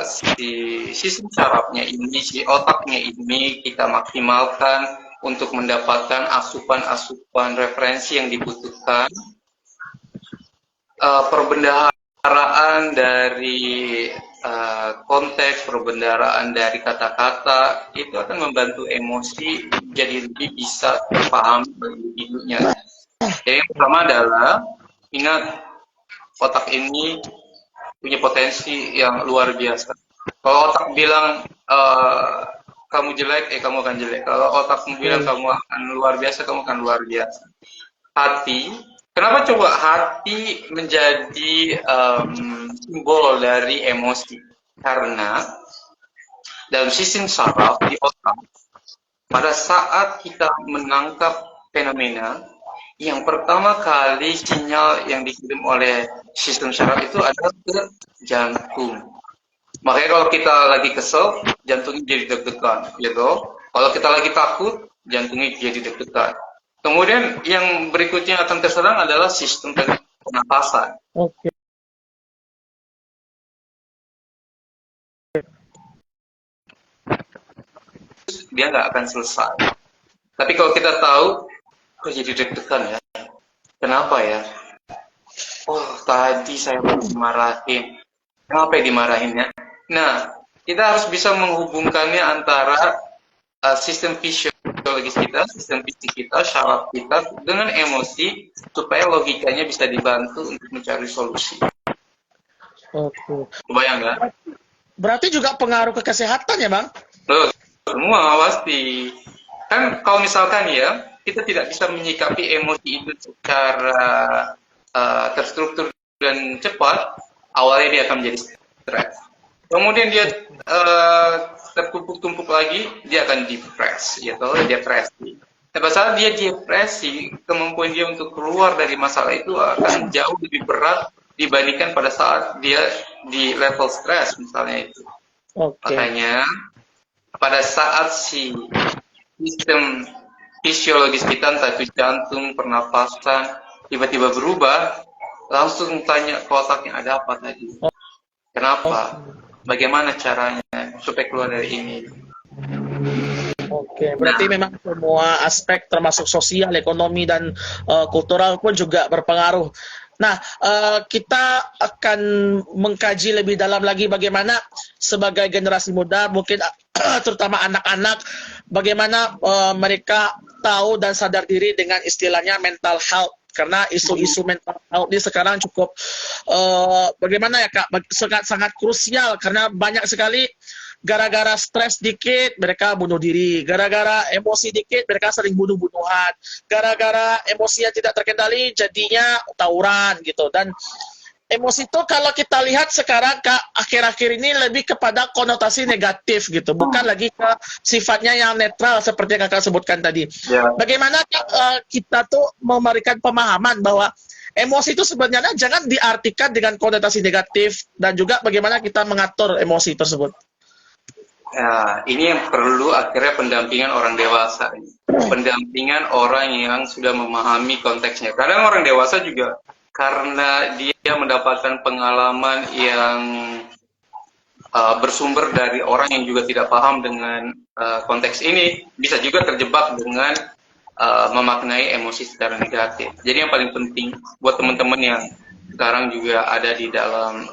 Speaker 2: si sistem syarafnya ini, si otaknya ini kita maksimalkan untuk mendapatkan asupan-asupan referensi yang dibutuhkan, perbendaharaan dari konteks, perbendaharaan dari kata-kata itu akan membantu emosi jadi lebih bisa terpaham bagi hidupnya. Jadi yang pertama adalah ingat otak ini punya potensi yang luar biasa. Kalau otak bilang kamu jelek, kamu akan jelek. Kalau otakmu bilang kamu akan luar biasa, kamu akan luar biasa. Hati, kenapa coba hati menjadi simbol dari emosi? Karena dalam sistem saraf di otak, pada saat kita menangkap fenomena, yang pertama kali sinyal yang dikirim oleh sistem syaraf itu adalah ke jantung. Makanya kalau kita lagi kesel, jantungnya jadi deg-degan, gitu. Kalau kita lagi takut, jantungnya jadi deg-degan. Kemudian yang berikutnya akan terserang adalah sistem pernapasan.
Speaker 1: Oke.
Speaker 2: Dia nggak akan selesai. Tapi kalau kita tahu, kok jadi deg-degan ya? Kenapa ya? Oh, tadi saya mau dimarahin. Kenapa ya dimarahinnya? Nah, kita harus bisa menghubungkannya antara sistem fisiologis kita, sistem fisik kita, syaraf kita dengan emosi supaya logikanya bisa dibantu untuk mencari solusi.
Speaker 1: Oke.
Speaker 2: Kebayang nggak?
Speaker 1: Berarti juga pengaruh ke kesehatan ya, Bang?
Speaker 2: Loh, semua pasti. Kan kalau misalkan ya, kita tidak bisa menyikapi emosi itu secara terstruktur dan cepat, awalnya dia akan menjadi stres. Kemudian dia tertumpuk-tumpuk lagi, dia akan depresi, atau depresi. Pada saat dia depresi, kemampuan dia untuk keluar dari masalah itu akan jauh lebih berat dibandingkan pada saat dia di level stres misalnya itu. Makanya pada saat si sistem fisiologis kita, entah itu jantung, pernapasan, tiba-tiba berubah, langsung tanya ke otaknya ada apa tadi. Kenapa? Bagaimana caranya supaya keluar dari ini?
Speaker 1: Oke, berarti memang semua aspek termasuk sosial, ekonomi, dan kultural pun juga berpengaruh. Nah, kita akan mengkaji lebih dalam lagi bagaimana sebagai generasi muda, mungkin terutama anak-anak, bagaimana mereka tahu dan sadar diri dengan istilahnya mental health. Karena isu-isu mental health ini sekarang cukup bagaimana ya Kak, sangat krusial karena banyak sekali gara-gara stres dikit mereka bunuh diri, gara-gara emosi dikit mereka sering bunuh-bunuhan, gara-gara emosi yang tidak terkendali jadinya tawuran gitu. Dan emosi itu kalau kita lihat sekarang akhir-akhir ini lebih kepada konotasi negatif gitu, bukan lagi ke sifatnya yang netral seperti yang kakak sebutkan tadi. Bagaimana kita tuh memberikan pemahaman bahwa emosi itu sebenarnya jangan diartikan dengan konotasi negatif, dan juga bagaimana kita mengatur emosi tersebut.
Speaker 2: Ya, ini yang perlu akhirnya pendampingan orang dewasa, pendampingan orang yang sudah memahami konteksnya. Kadang orang dewasa juga karena dia mendapatkan pengalaman yang bersumber dari orang yang juga tidak paham dengan konteks ini, bisa juga terjebak dengan memaknai emosi secara negatif. Jadi yang paling penting buat teman-teman yang sekarang juga ada di dalam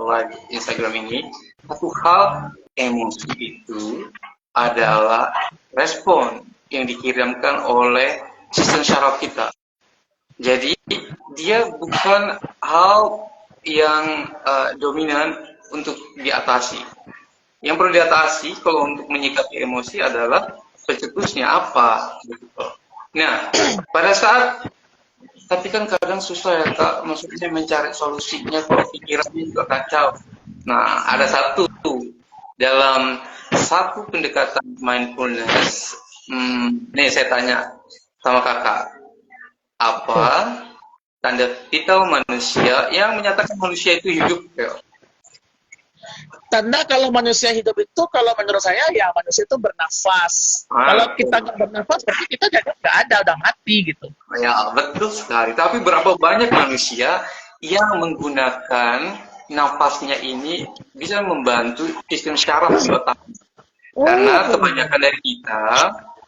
Speaker 2: live Instagram ini, satu hal, emosi itu adalah respon yang dikirimkan oleh sistem syaraf kita. Jadi dia bukan hal yang dominan untuk diatasi. Yang perlu diatasi kalau untuk menyikapi emosi adalah pencetusnya apa. Nah, pada saat, tapi kan kadang susah ya Kak, maksudnya mencari solusinya kalau pikirannya juga kacau. Nah, ada satu dalam satu pendekatan mindfulness, nih saya tanya sama kakak, apa tanda vital manusia yang menyatakan manusia itu hidup?
Speaker 1: Tanda kalau manusia hidup itu, kalau menurut saya ya manusia itu bernafas. Kalau kita nggak bernafas, berarti kita nggak ada, udah mati gitu.
Speaker 2: Ya betul sekali. Tapi berapa banyak manusia yang menggunakan nafasnya ini bisa membantu sistem syaraf di otak. Karena kebanyakan dari kita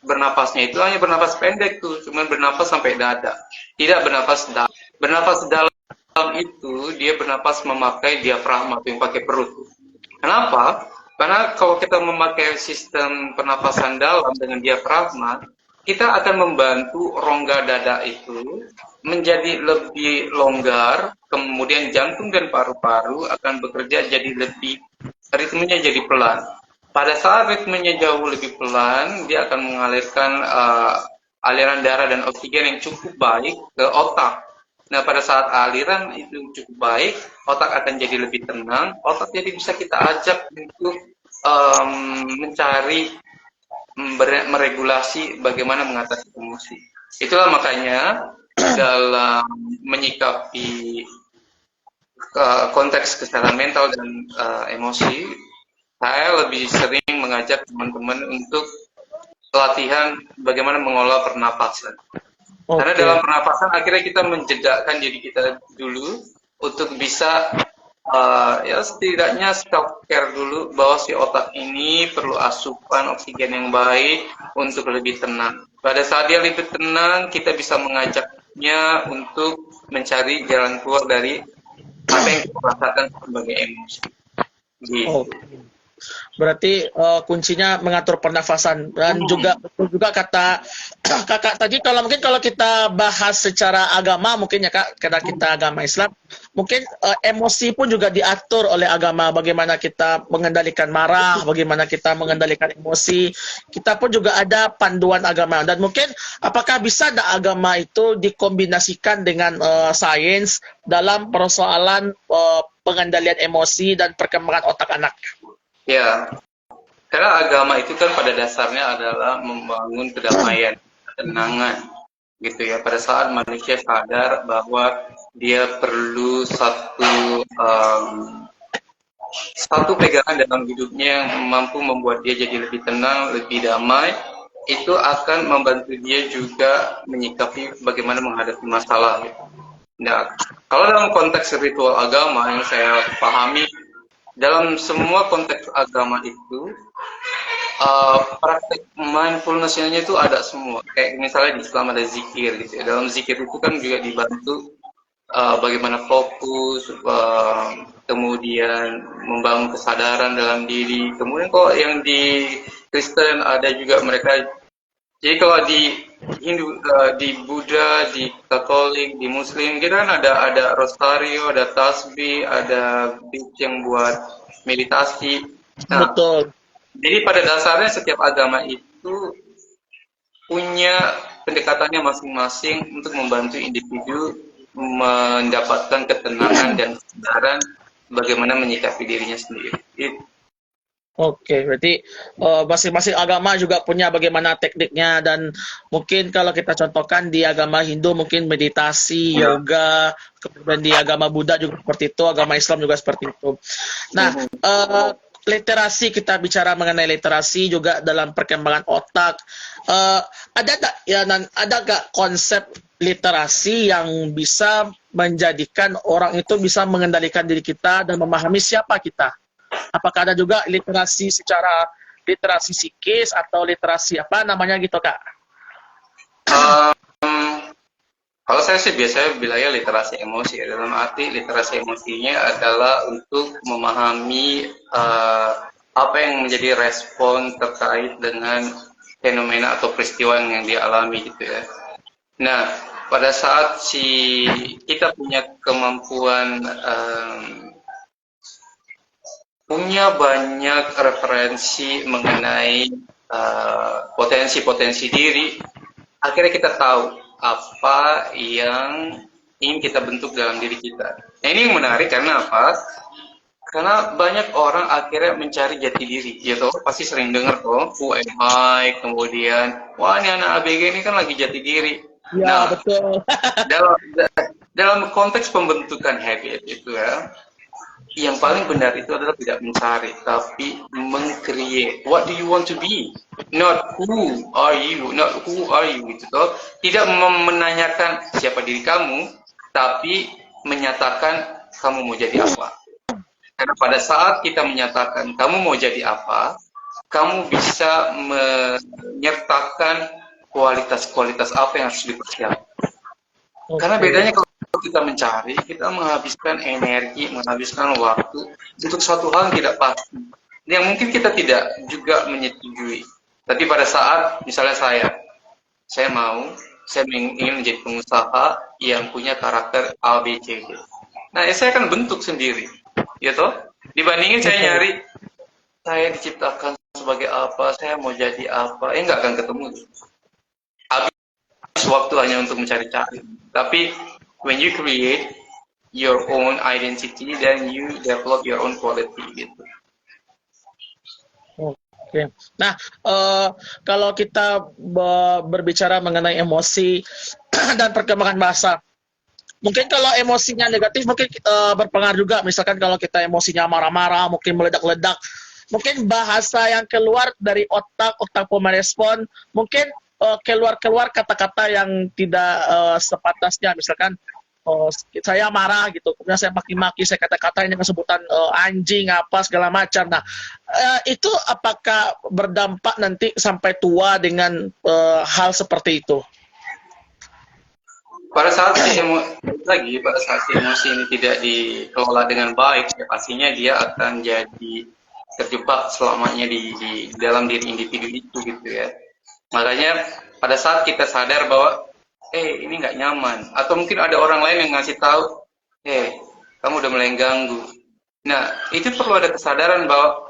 Speaker 2: bernafasnya itu hanya bernafas pendek tuh, cuma bernafas sampai dada, tidak bernafas dalam. Bernafas dalam itu dia bernafas memakai diafragma yang pakai perut. Kenapa? Karena kalau kita memakai sistem pernafasan dalam dengan diafragma, kita akan membantu rongga dada itu menjadi lebih longgar, kemudian jantung dan paru-paru akan bekerja jadi lebih, ritmenya jadi pelan. Pada saat ritmenya jauh lebih pelan, dia akan mengalirkan aliran darah dan oksigen yang cukup baik ke otak. Nah, pada saat aliran itu cukup baik, otak akan jadi lebih tenang, otak jadi bisa kita ajak untuk mencari, meregulasi bagaimana mengatasi emosi. Itulah makanya dalam menyikapi konteks kesehatan mental dan emosi, saya lebih sering mengajak teman-teman untuk latihan bagaimana mengolah pernapasan. Karena dalam pernapasan akhirnya kita menjedakkan diri kita dulu untuk bisa ya setidaknya self care dulu, bahwa si otak ini perlu asupan oksigen yang baik untuk lebih tenang. Pada saat dia lebih tenang, kita bisa mengajaknya untuk mencari jalan keluar dari apa yang kita rasakan sebagai emosi. Gitu.
Speaker 1: Berarti kuncinya mengatur pernafasan. Dan juga kata kakak tadi, kalau mungkin kalau kita bahas secara agama mungkin ya Kak, karena kita agama Islam, mungkin emosi pun juga diatur oleh agama, bagaimana kita mengendalikan marah, bagaimana kita mengendalikan emosi. Kita pun juga ada panduan agama, dan mungkin apakah bisa agama itu dikombinasikan dengan sains dalam persoalan pengendalian emosi dan perkembangan otak anak?
Speaker 2: Ya, karena agama itu kan pada dasarnya adalah membangun kedamaian, ketenangan, gitu ya. Pada saat manusia sadar bahwa dia perlu satu pegangan dalam hidupnya yang mampu membuat dia jadi lebih tenang, lebih damai, itu akan membantu dia juga menyikapi bagaimana menghadapi masalah. Nah, kalau dalam konteks ritual agama yang saya pahami, dalam semua konteks agama itu praktek mindfulness-nya itu ada semua. Kayak misalnya di Islam ada zikir gitu ya. Dalam zikir itu kan juga dibantu bagaimana fokus, kemudian membangun kesadaran dalam diri. Kemudian kalau yang di Kristen ada juga mereka. Jadi kalau di Hindu, di Buddha, di Katolik, di Muslim, kita kan ada rosario, ada tasbih, ada beat yang buat meditasi. Nah,
Speaker 1: Betul.
Speaker 2: Jadi pada dasarnya setiap agama itu punya pendekatannya masing-masing untuk membantu individu mendapatkan ketenangan dan kesadaran bagaimana menyikapi dirinya sendiri.
Speaker 1: Oke, berarti masing-masing agama juga punya bagaimana tekniknya dan mungkin kalau kita contohkan di agama Hindu mungkin meditasi, yoga, kemudian di agama Buddha juga seperti itu, agama Islam juga seperti itu. Nah, literasi kita bicara mengenai literasi juga dalam perkembangan otak. Ada tak ya ada gak konsep literasi yang bisa menjadikan orang itu bisa mengendalikan diri kita dan memahami siapa kita? Apakah ada juga literasi secara literasi psikis atau literasi apa namanya gitu Kak?
Speaker 2: Kalau saya sih biasanya bilangnya literasi emosi, dalam arti literasi emosinya adalah untuk memahami apa yang menjadi respon terkait dengan fenomena atau peristiwa yang dia alami gitu ya. Nah, pada saat kita punya kemampuan punya banyak referensi mengenai potensi-potensi diri, akhirnya kita tahu apa yang ingin kita bentuk dalam diri kita. Nah, ini yang menarik karena apa? Karena banyak orang akhirnya mencari jati diri, gitu. Pasti sering dengar tuh, who am I, kemudian, wah ini anak ABG ini kan lagi jati diri.
Speaker 1: Ya,
Speaker 2: Nah,
Speaker 1: betul.
Speaker 2: dalam konteks pembentukan habit itu ya, yang paling benar itu adalah tidak mencari, tapi meng-create. What do you want to be? Not who are you, gitu toh. Tidak menanyakan siapa diri kamu, tapi menyatakan kamu mau jadi apa. Karena pada saat kita menyatakan kamu mau jadi apa, kamu bisa menyertakan kualitas-kualitas apa yang harus dipersiapkan. Karena bedanya kalau kita mencari, kita menghabiskan energi, menghabiskan waktu untuk suatu hal yang tidak pasti, yang mungkin kita tidak juga menyetujui. Tapi pada saat, misalnya saya ingin menjadi pengusaha yang punya karakter A, B, C, D. Nah, saya akan bentuk sendiri, ya toh. Dibandingin saya nyari, saya diciptakan sebagai apa, saya mau jadi apa, nggak akan ketemu. Habis waktu hanya untuk mencari-cari. Tapi when you create your own identity, then you develop your own quality gitu.
Speaker 1: Oke. Nah, kalau kita berbicara mengenai emosi dan perkembangan bahasa, mungkin kalau emosinya negatif mungkin berpengaruh juga. Misalkan kalau kita emosinya marah-marah, mungkin meledak-ledak, mungkin bahasa yang keluar dari otak pemerespon mungkin keluar kata-kata yang tidak sepatasnya. Misalkan saya marah gitu, kemudian saya maki-maki, saya kata-kata ini kesebutan anjing apa segala macam. Nah, itu apakah berdampak nanti sampai tua dengan hal seperti itu?
Speaker 2: Pada saat emosi ini tidak dikelola dengan baik, ya pastinya dia akan jadi terjebak selamanya di dalam diri individu itu gitu ya. Makanya pada saat kita sadar bahwa ini nggak nyaman, atau mungkin ada orang lain yang ngasih tahu, kamu udah mulai ganggu. Nah, itu perlu ada kesadaran bahwa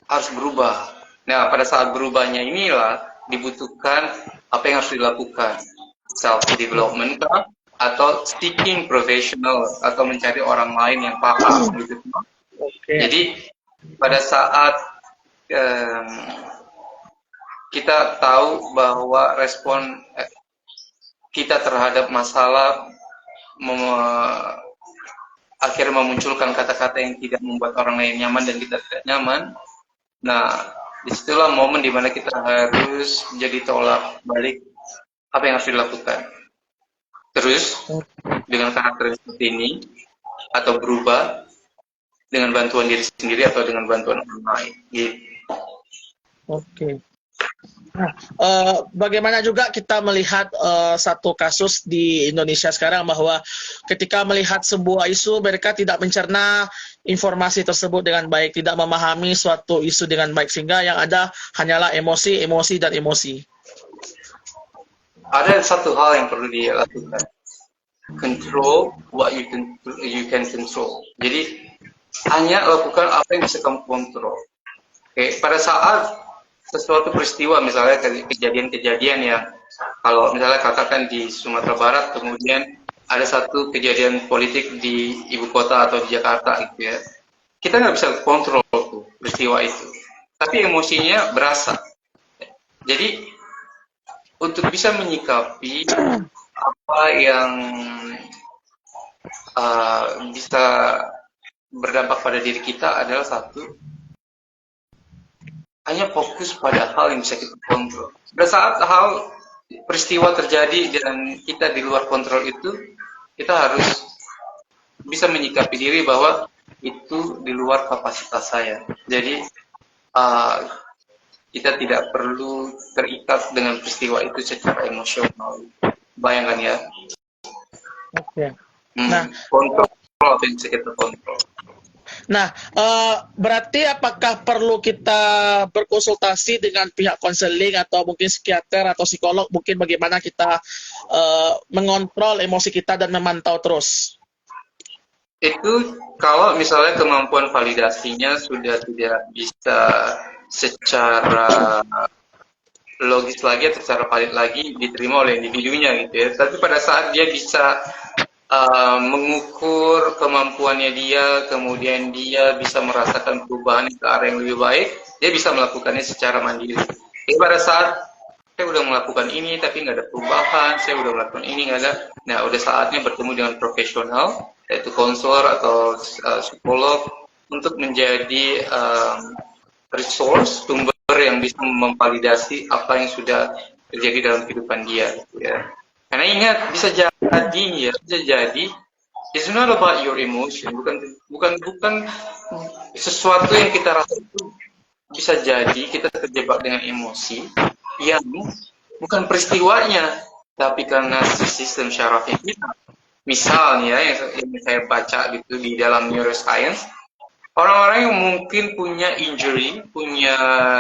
Speaker 2: harus berubah. Nah, pada saat berubahnya inilah dibutuhkan apa yang harus dilakukan, self development atau seeking professional, atau mencari orang lain yang paham gitu. Jadi pada saat kita tahu bahwa respon kita terhadap masalah akhirnya memunculkan kata-kata yang tidak membuat orang lain nyaman dan kita tidak nyaman. Nah, disitulah momen dimana kita harus jadi tolak balik apa yang harus dilakukan. Terus dengan karakter seperti ini, atau berubah dengan bantuan diri sendiri atau dengan bantuan orang lain. Gitu.
Speaker 1: Oke. Nah, bagaimana juga kita melihat satu kasus di Indonesia sekarang bahwa ketika melihat sebuah isu mereka tidak mencerna informasi tersebut dengan baik, tidak memahami suatu isu dengan baik, sehingga yang ada hanyalah emosi, dan emosi.
Speaker 2: Ada satu hal yang perlu dilakukan, control what you can control. Jadi hanya lakukan apa yang bisa kamu kontrol. Pada saat sesuatu peristiwa, misalnya kejadian-kejadian yang kalau misalnya katakan di Sumatera Barat, kemudian ada satu kejadian politik di ibu kota atau di Jakarta gitu ya, kita nggak bisa kontrol tuh peristiwa itu, tapi emosinya berasa. Jadi untuk bisa menyikapi apa yang bisa berdampak pada diri kita adalah satu, hanya fokus pada hal yang bisa kita kontrol. Pada saat hal peristiwa terjadi dan kita di luar kontrol itu, kita harus bisa menyikapi diri bahwa itu di luar kapasitas saya. Jadi kita tidak perlu terikat dengan peristiwa itu secara emosional. Bayangkan ya.
Speaker 1: Oke. Nah,
Speaker 2: kontrol apa yang bisa kita kontrol.
Speaker 1: Nah, berarti apakah perlu kita berkonsultasi dengan pihak konseling atau mungkin psikiater atau psikolog, mungkin bagaimana kita mengontrol emosi kita dan memantau terus?
Speaker 2: Itu kalau misalnya kemampuan validasinya sudah tidak bisa secara logis lagi atau secara valid lagi diterima oleh individunya gitu ya. Tapi pada saat dia bisa mengukur kemampuannya dia, kemudian dia bisa merasakan perubahan ke arah yang lebih baik, dia bisa melakukannya secara mandiri. Jadi pada saat saya udah melakukan ini tapi nggak ada perubahan, saya udah melakukan ini nggak ada, nah udah saatnya bertemu dengan profesional, yaitu konselor atau psikolog, untuk menjadi resource, sumber yang bisa memvalidasi apa yang sudah terjadi dalam kehidupan dia, gitu ya. Karena ingat, bisa jadi, it's not about your emotion, bukan sesuatu yang kita rasa itu, bisa jadi kita terjebak dengan emosi yang bukan peristiwanya, tapi karena sistem syarafnya kita. Misalnya yang saya baca gitu di dalam neuroscience, orang-orang yang mungkin punya injury, punya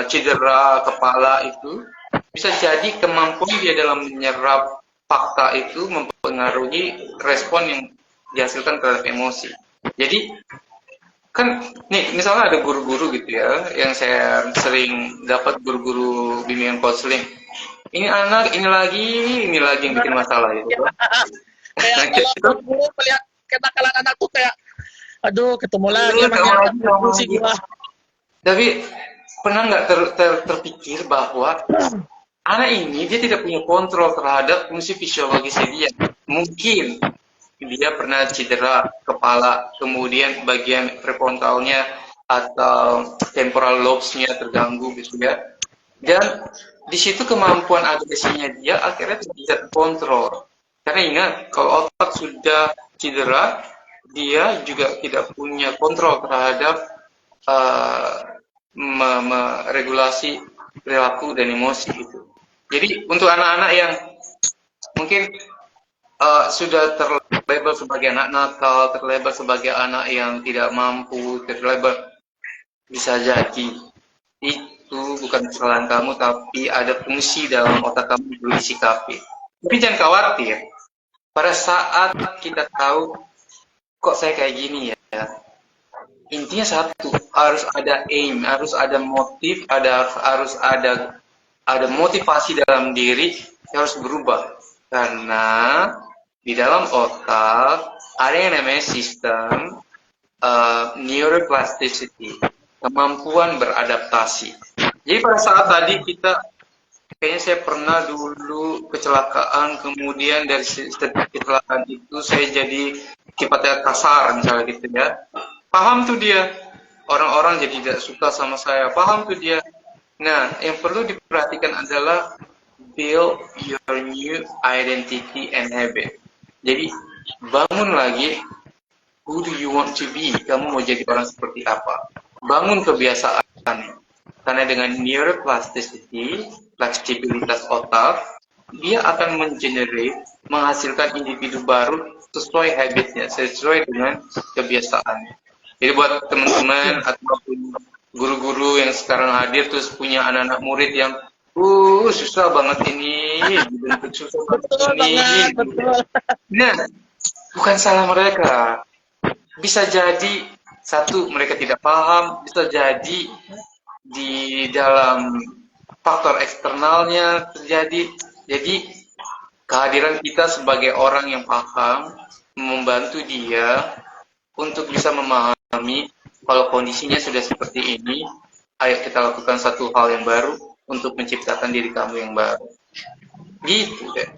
Speaker 2: cedera kepala itu, bisa jadi kemampuan dia dalam menyerap fakta itu mempengaruhi respon yang dihasilkan terhadap emosi. Jadi kan nih misalnya ada guru-guru gitu ya, yang saya sering dapat guru-guru bimbingan konseling. Ini anak, ini lagi yang bikin masalah gitu.
Speaker 1: Kayak kalau guru melihat kenakalan anak tuh kayak, aduh ketemu lagi
Speaker 2: sama. Tapi pernah nggak terpikir bahwa anak ini dia tidak punya kontrol terhadap fungsi fisiologisnya dia. Mungkin dia pernah cedera kepala, kemudian bagian prefrontalnya atau temporal lobes-nya terganggu gitu ya. Dan di situ kemampuan agresinya dia akhirnya tidak terkontrol. Karena ingat, kalau otak sudah cedera, dia juga tidak punya kontrol terhadap meregulasi perilaku dan emosi gitu. Jadi untuk anak-anak yang mungkin sudah terlabel sebagai anak nakal, terlabel sebagai anak yang tidak mampu, terlabel, bisa jadi itu bukan kesalahan kamu, tapi ada fungsi dalam otak kamu yang perlu disikapi. Tapi jangan khawatir, pada saat kita tahu kok saya kayak gini ya, intinya satu, harus ada aim, harus ada motif, harus ada motivasi dalam diri yang harus berubah. Karena di dalam otak ada yang namanya sistem neuroplasticity, kemampuan beradaptasi. Jadi pada saat tadi kayaknya saya pernah dulu kecelakaan, kemudian dari kecelakaan itu saya jadi sifatnya kasar misalnya gitu ya. Paham tuh dia, orang-orang jadi tidak suka sama saya, paham tuh dia. Nah, yang perlu diperhatikan adalah build your new identity and habit. Jadi, bangun lagi, who do you want to be? Kamu mau jadi orang seperti apa? Bangun kebiasaan. Karena dengan neuroplasticity, fleksibilitas otak, dia akan menghasilkan individu baru sesuai habitnya, sesuai dengan kebiasaannya. Jadi buat teman-teman atau guru-guru yang sekarang hadir terus punya anak-anak murid yang susah banget ini, susah banget ini. Nah, bukan salah mereka. Bisa jadi satu, mereka tidak paham, bisa jadi di dalam faktor eksternalnya terjadi. Jadi kehadiran kita sebagai orang yang paham membantu dia untuk bisa memahami kalau kondisinya sudah seperti ini, ayo kita lakukan satu hal yang baru untuk menciptakan diri kamu yang baru. Gitu deh.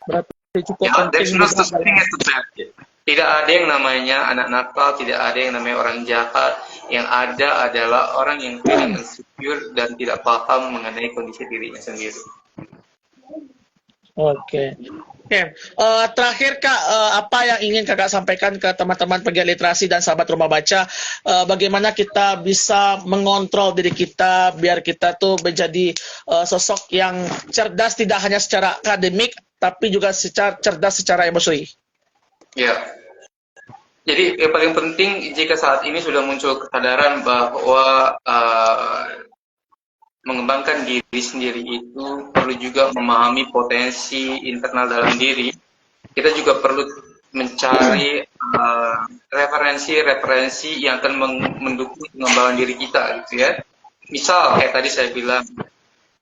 Speaker 1: Berarti cukup
Speaker 2: Ya,
Speaker 1: penting.
Speaker 2: there's no such thing as a bad kid. Tidak ada yang namanya anak nakal, tidak ada yang namanya orang jahat. Yang ada adalah orang yang feeling insecure dan tidak paham mengenai kondisi dirinya sendiri.
Speaker 1: Oke. Terakhir Kak, apa yang ingin Kakak sampaikan ke teman-teman pegiat literasi dan sahabat rumah baca, bagaimana kita bisa mengontrol diri kita biar kita tuh menjadi sosok yang cerdas tidak hanya secara akademik tapi juga secara cerdas secara emosi.
Speaker 2: Ya. Jadi yang paling penting jika saat ini sudah muncul kesadaran bahwa mengembangkan diri sendiri itu perlu juga memahami potensi internal dalam diri. Kita juga perlu mencari referensi-referensi yang akan mendukung pengembangan diri kita, gitu ya. Misal kayak tadi saya bilang,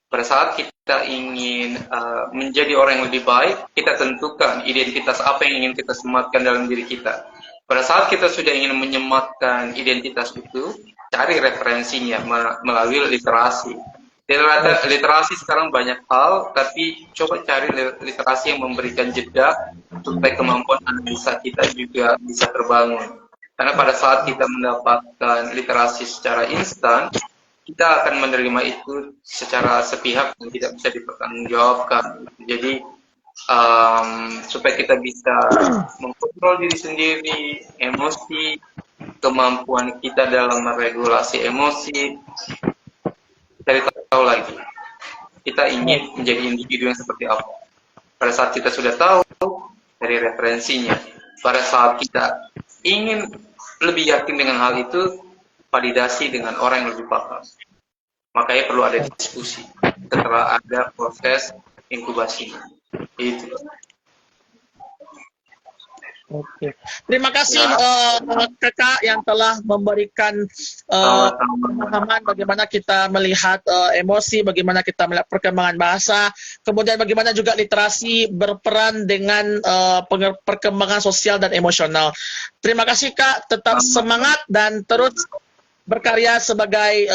Speaker 2: pada saat kita ingin menjadi orang yang lebih baik, kita tentukan identitas apa yang ingin kita sematkan dalam diri kita. Pada saat kita sudah ingin menyematkan identitas itu, cari referensinya melalui literasi. Literasi sekarang banyak hal, tapi coba cari literasi yang memberikan jeda supaya kemampuan analisa kita juga bisa terbangun. Karena pada saat kita mendapatkan literasi secara instan, kita akan menerima itu secara sepihak dan tidak bisa dipertanggungjawabkan. Jadi supaya kita bisa mengkontrol diri sendiri, emosi, kemampuan kita dalam meregulasi emosi, cari tahu lagi kita ingin menjadi individu yang seperti apa. Pada saat kita sudah tahu dari referensinya, pada saat kita ingin lebih yakin dengan hal itu, validasi dengan orang yang lebih paham. Makanya perlu ada diskusi setelah ada proses inkubasi. Itu.
Speaker 1: Oke. Terima kasih Kakak yang telah memberikan pemahaman bagaimana kita melihat emosi, bagaimana kita melihat perkembangan bahasa, kemudian bagaimana juga literasi berperan dengan perkembangan sosial dan emosional. Terima kasih Kak, tetap semangat dan terus berkarya sebagai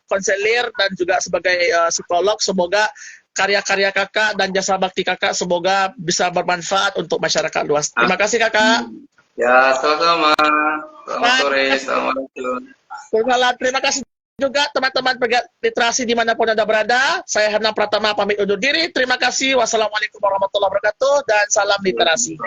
Speaker 1: konselir dan juga sebagai psikolog. Semoga karya-karya Kakak dan jasa bakti Kakak semoga bisa bermanfaat untuk masyarakat luas. Terima kasih Kakak.
Speaker 2: Ya, sama-sama. Selamat sore, assalamualaikum.
Speaker 1: Terima kasih juga teman-teman pegiat literasi dimanapun Anda berada. Saya Herna Pratama pamit undur diri. Terima kasih. Wassalamualaikum warahmatullahi wabarakatuh dan salam literasi.